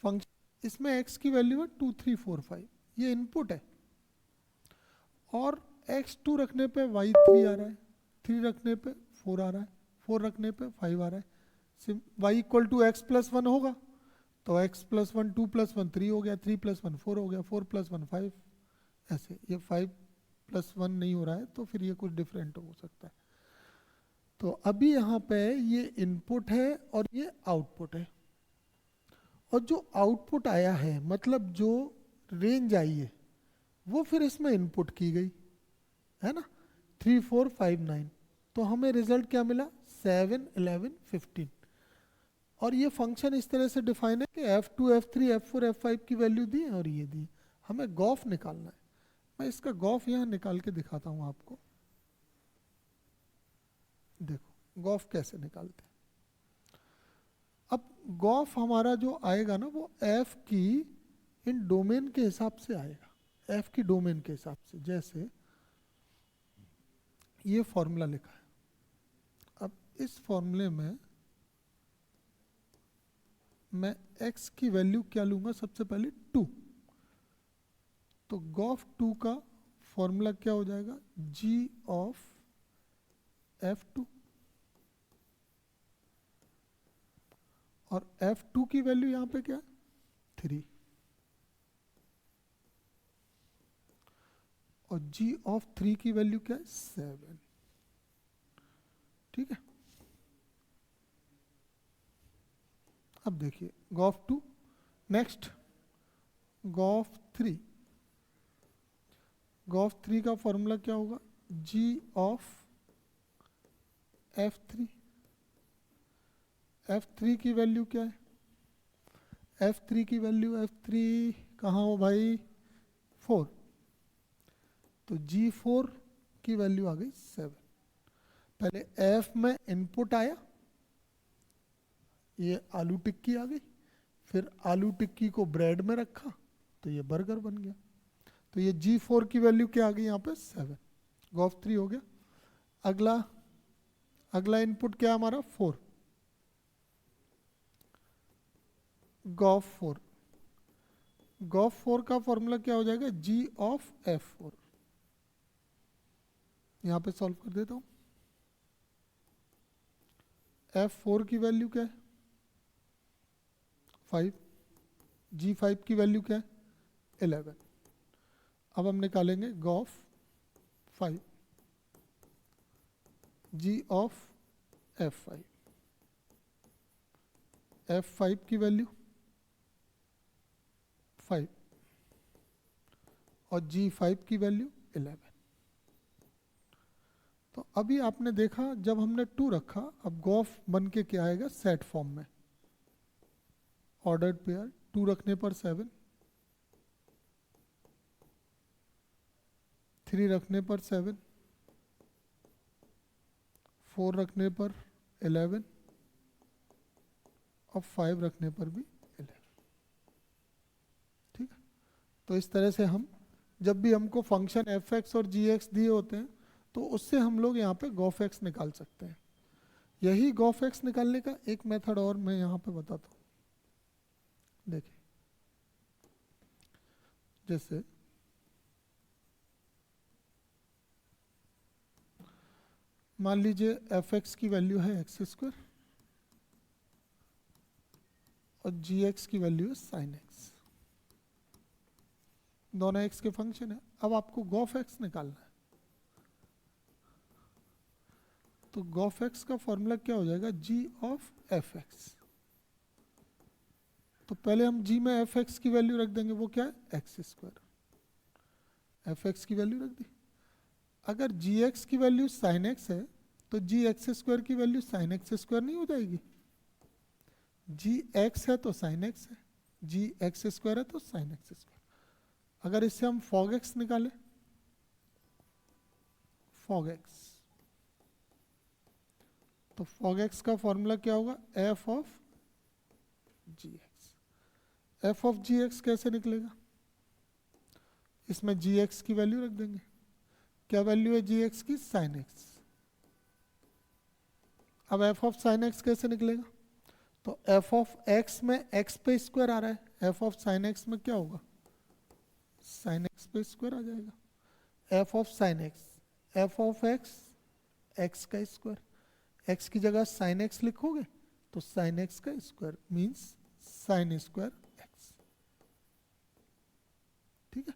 फंक्शन इसमें x की वैल्यू है 2 3 4 5, ये इनपुट है, और x2 रखने पे y3 आ रहा है, 3 रखने पे 4 आ रहा है, 4 रखने पे 5 आ रहा है। y equal to x plus 1 होगा तो x प्लस 1 2 प्लस 1 3 हो गया, 3 प्लस 1 4 हो गया, 4 प्लस 1 5, ऐसे। ये 5 प्लस 1 नहीं हो रहा है तो फिर ये कुछ डिफरेंट हो सकता है। तो अभी यहाँ पे ये इनपुट है और ये आउटपुट है, और जो आउटपुट आया है, मतलब जो रेंज आई है, वो फिर इसमें इनपुट की गई है ना, 3 4 5 9, तो हमें रिजल्ट क्या मिला, 7 11 15। और ये फंक्शन इस तरह से डिफाइन है कि f2 f3 f4 f5 की वैल्यू दी है और ये दी है, हमें गॉफ निकालना है। मैं इसका गॉफ यहाँ निकाल के दिखाता हूँ आपको, देखो गॉफ कैसे निकालते हैं। अब गॉफ हमारा जो आएगा ना, वो f की इन डोमेन के हिसाब से आएगा, f की डोमेन के हिसाब से। जैसे ये फॉर्मूला लिखा है, अब इस फॉर्मूले में मैं x की वैल्यू क्या लूंगा, सबसे पहले 2, तो गॉफ 2 का फॉर्मूला क्या हो जाएगा, g ऑफ f2, और f2 की वैल्यू यहां पे क्या है, 3, और g ऑफ 3 की वैल्यू क्या है, 7। ठीक है, अब देखिए गॉफ 2, नेक्स्ट गॉफ 3, गॉफ 3 का फॉर्मूला क्या होगा, g ऑफ f3, f3 की वैल्यू क्या है, f3 की वैल्यू, f3 कहाँ हो भाई, 4, तो g4 की वैल्यू आ गई 7। पहले f में इनपुट आया, ये आलू टिक्की आ गई, फिर आलू टिक्की को ब्रेड में रखा तो ये बर्गर बन गया। तो ये g4 की वैल्यू क्या आ गई यहाँ पे, 7, गॉफ 3 हो गया। अगला इनपुट क्या है हमारा, 4, गॉफ 4, गॉफ 4 का फॉर्मूला क्या हो जाएगा, g ऑफ f4। यहाँ पे सॉल्व कर देता हूँ, f4 की वैल्यू क्या है, 5, g5 की वैल्यू क्या है, 11। अब हम निकालेंगे Gauff 5, g of f5, f5 की वैल्यू 5 और g5 की वैल्यू 11। तो अभी आपने देखा जब हमने 2 रखा, अब गॉफ बन के क्या आएगा, सेट फॉर्म में, ऑर्डर्ड पेयर, 2 रखने पर 7, 3 रखने पर 7, 4 रखने पर 11 और 5 रखने पर भी 11। ठीक है, तो इस तरह से हम जब भी हमको फंक्शन एफ एक्स और जी एक्स दिए होते हैं तो उससे हम लोग यहाँ पे गॉफ एक्स निकाल सकते हैं। यही गॉफ एक्स निकालने का एक मेथड और मैं यहाँ पे बताता हूँ। देखिए, जैसे मान लीजिए एफ एक्स की वैल्यू है एक्स स्क्वायर और जी एक्स की वैल्यू है साइन एक्स, दोनों एक्स के फंक्शन है। अब आपको गॉफ एक्स निकालना है, तो गॉफ एक्स का फॉर्मूला क्या हो जाएगा, जी ऑफ एफ एक्स। तो पहले हम जी में एफ एक्स की वैल्यू रख देंगे, वो क्या है, एक्स स्क्वायर। एफ एक्स की वैल्यू रख दी। अगर जी एक्स की वैल्यू साइन एक्स है तो जी एक्स स्क्वायर की वैल्यू साइन एक्स स्क्वायर नहीं हो जाएगी। जी एक्स है तो साइन एक्स है, जी एक्स स्क्वायर है तो साइन एक्स स्क्वायर। अगर इससे हम फॉग एक्स निकालें, फॉग एक्स, तो फॉग एक्स का फॉर्मूला क्या होगा, f of g x. F of g x कैसे निकलेगा, इसमें जी एक्स की वैल्यू रख देंगे। क्या वैल्यू है जी एक्स की, साइन एक्स। अब एफ ऑफ साइन एक्स कैसे निकलेगा, तो एफ ऑफ एक्स में एक्स पे स्क्वायर आ रहा है, एफ ऑफ साइन एक्स में क्या होगा, साइन एक्स पे स्क्वायर आ जाएगा। F of sine x, f of x x का स्क्वायर, एक्स की जगह साइन एक्स लिखोगे तो साइन एक्स का square means sine square x. ठीक है,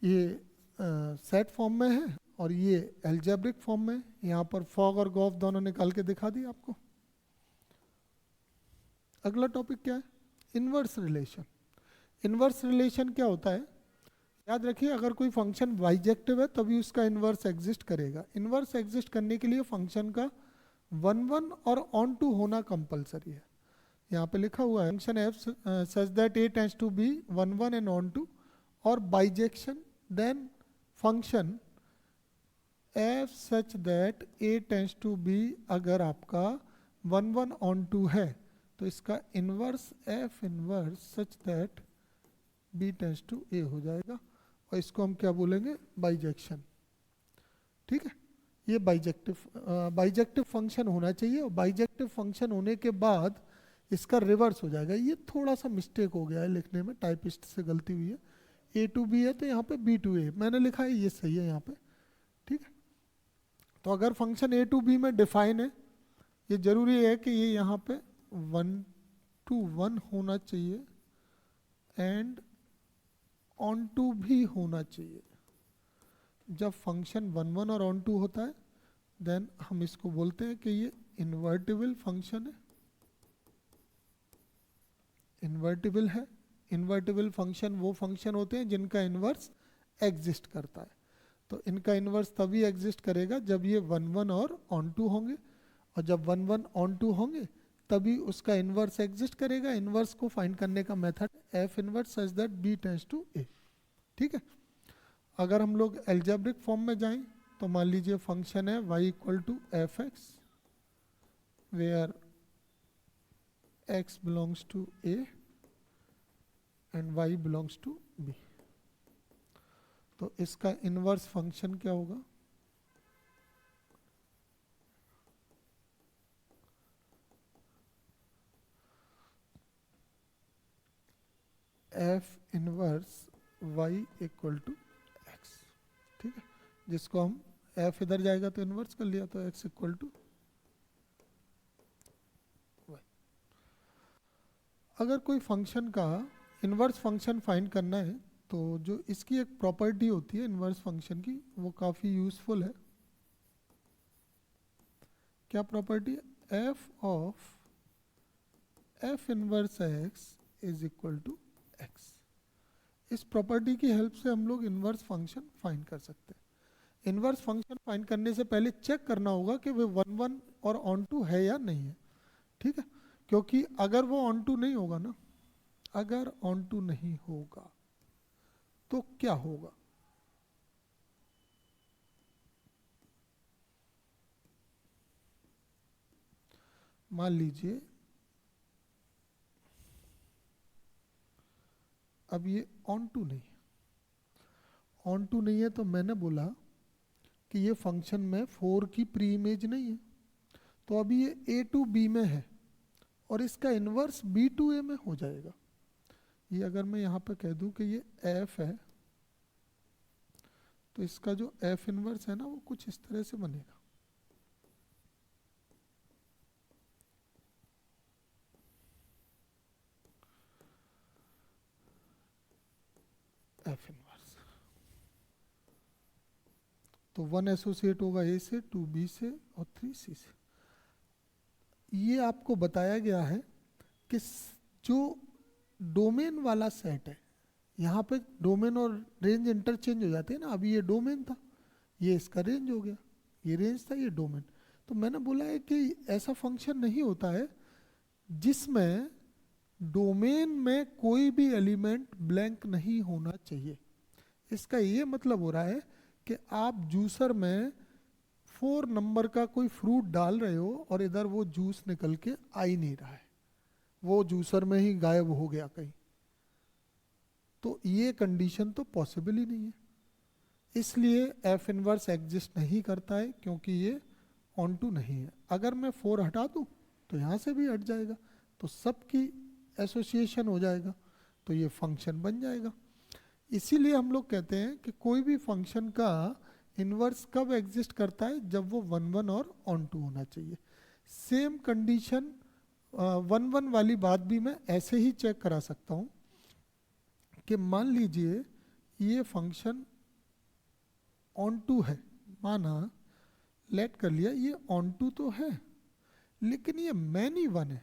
ये सेट फॉर्म में है और ये एल्जेब्रिक फॉर्म में। यहाँ पर फॉग और गॉफ दोनों निकाल के दिखा दी आपको। अगला टॉपिक क्या है, इनवर्स रिलेशन। इनवर्स रिलेशन क्या होता है, याद रखिए अगर कोई फंक्शन बाइजेक्टिव है तभी उसका इनवर्स एग्जिस्ट करेगा। इनवर्स एग्जिस्ट करने के लिए फंक्शन का 1 1 और ऑन टू होना कंपलसरी है। यहाँ पे लिखा हुआ है function F such that A tends to be 1 1 and onto, और bijection then function F such that A tends to be, अगर आपका 1 1 ऑन टू है तो इसका inverse F inverse such that B tends to A हो जाएगा, और इसको हम क्या बोलेंगे, बाइजेक्शन। ठीक है, ये बाइजेक्टिव फंक्शन होना चाहिए, और बाइजेक्टिव फंक्शन होने के बाद इसका रिवर्स हो जाएगा। ये थोड़ा सा मिस्टेक हो गया है लिखने में, टाइपिस्ट से गलती हुई है। ए टू बी है तो यहाँ पे बी टू ए मैंने लिखा है, ये सही है यहाँ पे। ठीक है, तो अगर फंक्शन ए टू बी में डिफाइन है, ये जरूरी है कि ये यहाँ पे 1 to 1 होना चाहिए एंड ऑन टू भी होना चाहिए। जब फंक्शन 1 1 और ऑन टू होता है देन हम इसको बोलते हैं कि ये इन्वर्टिबल फंक्शन है। इन्वर्टिबल है, इन्वर्टिबल फंक्शन वो फंक्शन होते हैं जिनका इन्वर्स एग्जिस्ट करता है। तो इनका इन्वर्स तभी एग्जिस्ट करेगा जब ये 1 1 और ऑन टू होंगे, और जब 1 1 ऑन टू होंगे तभी उसका इन्वर्स एग्जिस्ट करेगा। इन्वर्स को फाइंड करने का method F inverse such that B tends to A. ठीक है, अगर हम लोग एल्जेब्रिक फॉर्म में जाएं तो मान लीजिए फंक्शन है y equal to F x where x belongs to a and y belongs to b। तो इसका इनवर्स फंक्शन क्या होगा, f inverse y equal to x. ठीक है, जिसको हम f इधर जाएगा तो इनवर्स कर लिया, तो x इक्वल टू y। अगर कोई फंक्शन का इनवर्स फंक्शन फाइंड करना है तो जो इसकी एक प्रॉपर्टी होती है इनवर्स फंक्शन की, वो काफ़ी यूजफुल है। क्या प्रॉपर्टी है, f of f inverse x is equal to x. इस प्रॉपर्टी की हेल्प से हम लोग इनवर्स फंक्शन फाइंड कर सकते हैं। इनवर्स फंक्शन फाइंड करने से पहले चेक करना होगा कि वो 1 1 और ऑन टू है या नहीं है। ठीक है, क्योंकि अगर वो ऑन टू नहीं होगा ना, अगर ऑन टू नहीं होगा तो क्या होगा, मान लीजिए अब ये ऑन टू नहीं है, ऑन टू नहीं है तो मैंने बोला कि ये फंक्शन में 4 की प्री इमेज नहीं है, तो अभी ये ए टू बी में है और इसका इन्वर्स बी टू ए में हो जाएगा। ये अगर मैं यहाँ पे कह दूँ कि ये एफ है, तो इसका जो एफ इन्वर्स है ना वो कुछ इस तरह से बनेगा। एफ इन्वर्स तो 1 एसोसिएट होगा ए से, 2 बी से और 3 सी से। ये आपको बताया गया है कि जो डोमेन वाला सेट है, यहाँ पे डोमेन और रेंज इंटरचेंज हो जाते हैं ना। अभी ये डोमेन था, ये इसका रेंज हो गया, ये रेंज था, ये डोमेन। तो मैंने बोला है कि ऐसा फंक्शन नहीं होता है जिसमें डोमेन में कोई भी एलिमेंट ब्लैंक नहीं होना चाहिए। इसका ये मतलब हो रहा है कि आप जूसर में 4 नंबर का कोई फ्रूट डाल रहे हो और इधर वो जूस निकल के आ ही नहीं रहा है, वो जूसर में ही गायब हो गया कहीं, तो ये कंडीशन तो पॉसिबल ही नहीं है। इसलिए एफ इनवर्स एग्जिस्ट नहीं करता है, क्योंकि ये ऑन टू नहीं है। अगर मैं 4 हटा दूँ तो यहाँ से भी हट जाएगा, तो सबकी एसोसिएशन हो जाएगा, तो ये फंक्शन बन जाएगा। इसीलिए हम लोग कहते हैं कि कोई भी फंक्शन का इन्वर्स कब एग्जिस्ट करता है, जब वो 1 1 और ऑन टू होना चाहिए। सेम कंडीशन 1 1 वाली बात भी मैं ऐसे ही चेक करा सकता हूँ कि मान लीजिए ये फंक्शन ऑन टू है, माना लेट कर लिया ये ऑन टू तो है, लेकिन ये मैनी वन है।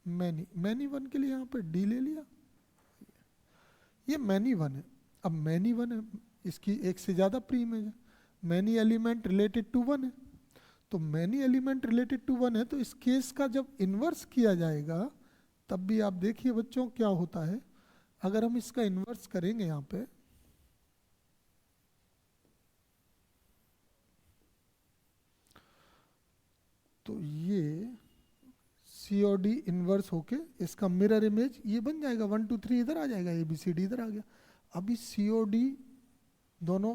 मैनी वन के लिए यहाँ पर डी ले लिया, ये मैनी वन है। अब मैनी वन है, इसकी एक से ज़्यादा प्री इमेज है, many element related to one है। तो many element related to one है, तो इस केस का जब इन्वर्स किया जाएगा तब भी आप देखिए बच्चों क्या होता है। अगर हम इसका इन्वर्स करेंगे यहाँ पे, तो ये सी और डी इन्वर्स होके इसका मिरर इमेज ये बन जाएगा, 1 2 3 इधर आ जाएगा, ए बी सी डी इधर आ गया। अभी सी और डी दोनों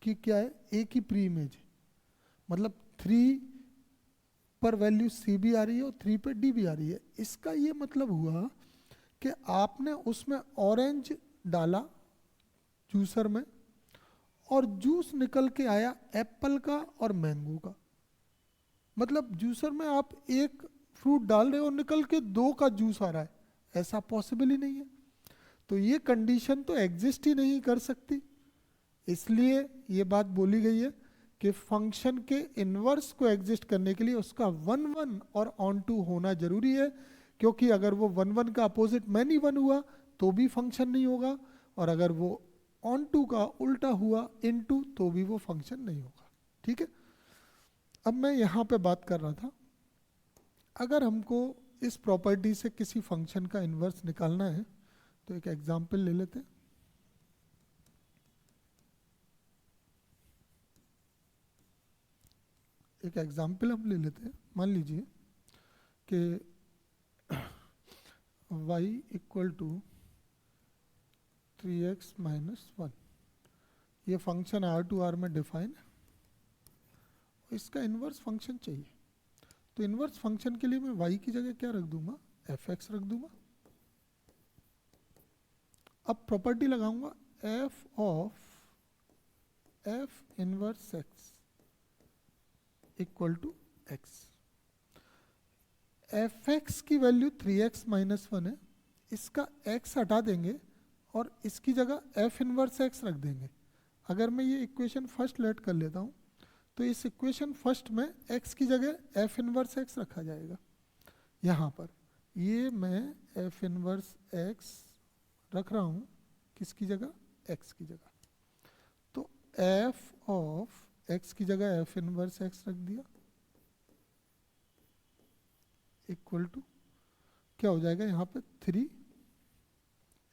की क्या है, ए की प्री इमेज है, मतलब 3 पर वैल्यू सी भी आ रही है और 3 पर डी भी आ रही है। इसका ये मतलब हुआ कि आपने उसमें ऑरेंज डाला जूसर में और जूस निकल के आया एप्पल का और मैंगो का। मतलब जूसर में आप एक फ्रूट डाल रहे हो और निकल के 2 का जूस आ रहा है, ऐसा पॉसिबल ही नहीं है। तो ये कंडीशन तो एग्जिस्ट ही नहीं कर सकती। इसलिए ये बात बोली गई है कि फंक्शन के इन्वर्स को एग्जिस्ट करने के लिए उसका 1 1 और ऑन टू होना जरूरी है, क्योंकि अगर वो 1 1 का अपोजिट मैनी वन हुआ तो भी फंक्शन नहीं होगा, और अगर वो ऑन टू का उल्टा हुआ इन टू तो भी वो फंक्शन नहीं होगा। ठीक है, अब मैं यहाँ पे बात कर रहा था, अगर हमको इस प्रॉपर्टी से किसी फंक्शन का इन्वर्स निकालना है तो एक एग्जांपल ले लेते हैं। एक एग्जांपल हम ले लेते हैं, मान लीजिए कि y equal to 3x minus 1, ये फंक्शन आर टू आर में डिफाइन है, इसका इन्वर्स फंक्शन चाहिए। तो इन्वर्स फंक्शन के लिए मैं y की जगह क्या रख दूंगा, fx रख दूंगा। अब प्रॉपर्टी लगाऊंगा f of f inverse x equal to x। fx की वैल्यू 3x माइनस 1 है, इसका x हटा देंगे और इसकी जगह f इनवर्स x रख देंगे। अगर मैं ये इक्वेशन फर्स्ट लेट कर लेता हूँ तो इस इक्वेशन फर्स्ट में x की जगह f इनवर्स x रखा जाएगा। यहाँ पर ये मैं f इनवर्स x रख रहा हूँ, किसकी जगह, x की जगह। तो f ऑफ x की जगह f इनवर्स x रख दिया इक्वल टू क्या हो जाएगा, यहाँ पे 3,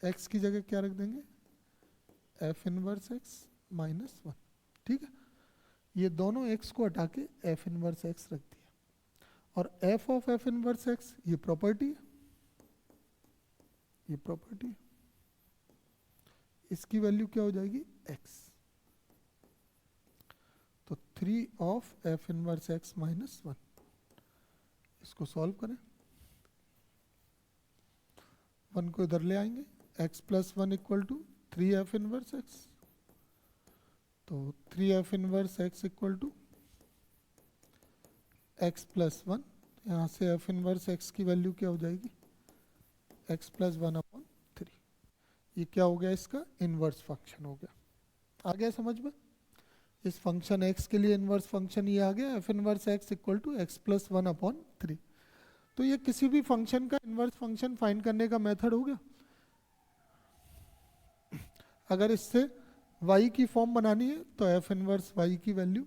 x की जगह क्या रख देंगे, f इनवर्स x माइनस 1। ठीक है, ये दोनों x को हटा के f इनवर्स x रख दिया। और F of f inverse x ये प्रॉपर्टी है, ये प्रॉपर्टी है, इसकी वैल्यू क्या हो जाएगी एक्स। तो 3 of f inverse x minus 1, इसको सॉल्व करें, 1 को इधर ले आएंगे, x plus 1 equal to 3 f inverse x, तो 3 f inverse x equal to x plus 1, यहाँ से एफ इनवर्स एक्स की वैल्यू क्या हो जाएगी x प्लस 1 अपॉन 3। ये क्या हो गया, इसका इनवर्स फंक्शन हो गया। आ गया समझ में? इस फंक्शन x के लिए इनवर्स फंक्शन ये आ गया, f inverse x equal to x plus 1 upon 3। तो ये किसी भी फंक्शन का इनवर्स फंक्शन फाइंड करने का मेथड हो गया। अगर इससे y की फॉर्म बनानी है तो एफ इनवर्स y की वैल्यू,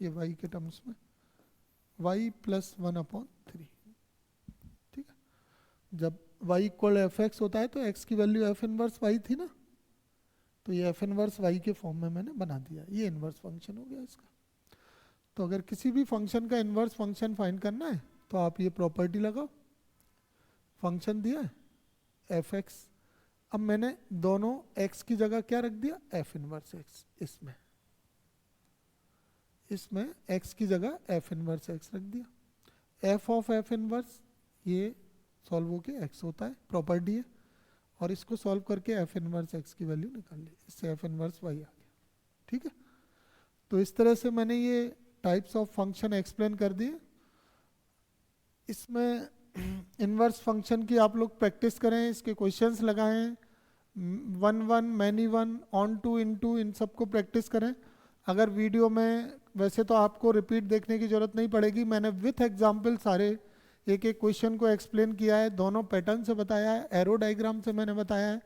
ये y के टर्म्स में y प्लस 1 अपॉन 3, ठीक है। जब y इक्वल एफ एक्स होता है तो x की वैल्यू एफ इनवर्स y थी ना, तो ये एफ इनवर्स y के फॉर्म में मैंने बना दिया, ये इनवर्स फंक्शन हो गया इसका। तो अगर किसी भी फंक्शन का इनवर्स फंक्शन फाइंड करना है तो आप ये प्रॉपर्टी लगाओ, फंक्शन दिया है एफ एक्स, अब मैंने दोनों x की जगह क्या रख दिया एफ इनवर्स एक्स, इसमें x की जगह एफ इनवर्स एक्स रख दिया। एफ ऑफ एफ इनवर्स ये सॉल्व होके x होता है, प्रॉपर्टी है, और इसको सॉल्व करके एफ इनवर्स एक्स की वैल्यू निकाल ली, इससे एफ इनवर्स y आ गया, ठीक है। तो इस तरह से मैंने ये टाइप्स ऑफ फंक्शन एक्सप्लेन कर दिए। इसमें इनवर्स फंक्शन की आप लोग प्रैक्टिस करें, इसके क्वेश्चंस लगाएं, 1 1 many 1 onto into, इन सबको प्रैक्टिस करें। अगर वीडियो में, वैसे तो आपको रिपीट देखने की ज़रूरत नहीं पड़ेगी, मैंने विथ एग्जाम्पल सारे एक एक क्वेश्चन को एक्सप्लेन किया है, दोनों पैटर्न से बताया है, एरो डायग्राम से मैंने बताया है।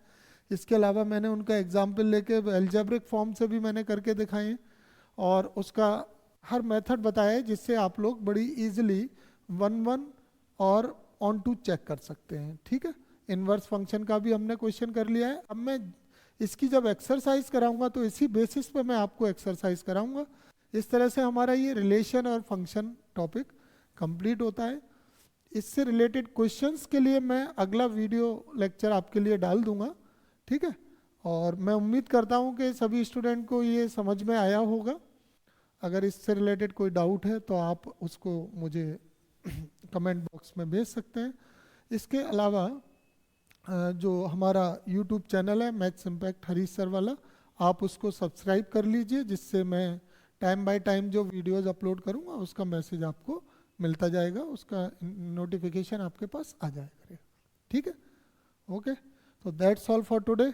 इसके अलावा मैंने उनका एग्जाम्पल लेके एल्जेब्रिक फॉर्म से भी मैंने करके दिखाए, और उसका हर मेथड बताया है जिससे आप लोग बड़ी ईजिली 1 1 और ऑन टू चेक कर सकते हैं, ठीक है। इनवर्स फंक्शन का भी हमने क्वेश्चन कर लिया है। अब मैं इसकी जब एक्सरसाइज कराऊंगा तो इसी बेसिस पे मैं आपको एक्सरसाइज कराऊंगा। इस तरह से हमारा ये रिलेशन और फंक्शन टॉपिक कंप्लीट होता है। इससे रिलेटेड क्वेश्चंस के लिए मैं अगला वीडियो लेक्चर आपके लिए डाल दूंगा, ठीक है। और मैं उम्मीद करता हूँ कि सभी स्टूडेंट को ये समझ में आया होगा। अगर इससे रिलेटेड कोई डाउट है तो आप उसको मुझे कमेंट बॉक्स में भेज सकते हैं। इसके अलावा जो हमारा यूट्यूब चैनल है मैथ्स इम्पैक्ट हरीश सर वाला, आप उसको सब्सक्राइब कर लीजिए, जिससे मैं टाइम बाय टाइम जो वीडियोस अपलोड करूँगा उसका मैसेज आपको मिलता जाएगा, उसका नोटिफिकेशन आपके पास आ जाएगा, ठीक है। ओके, तो दैट्स ऑल फॉर टुडे।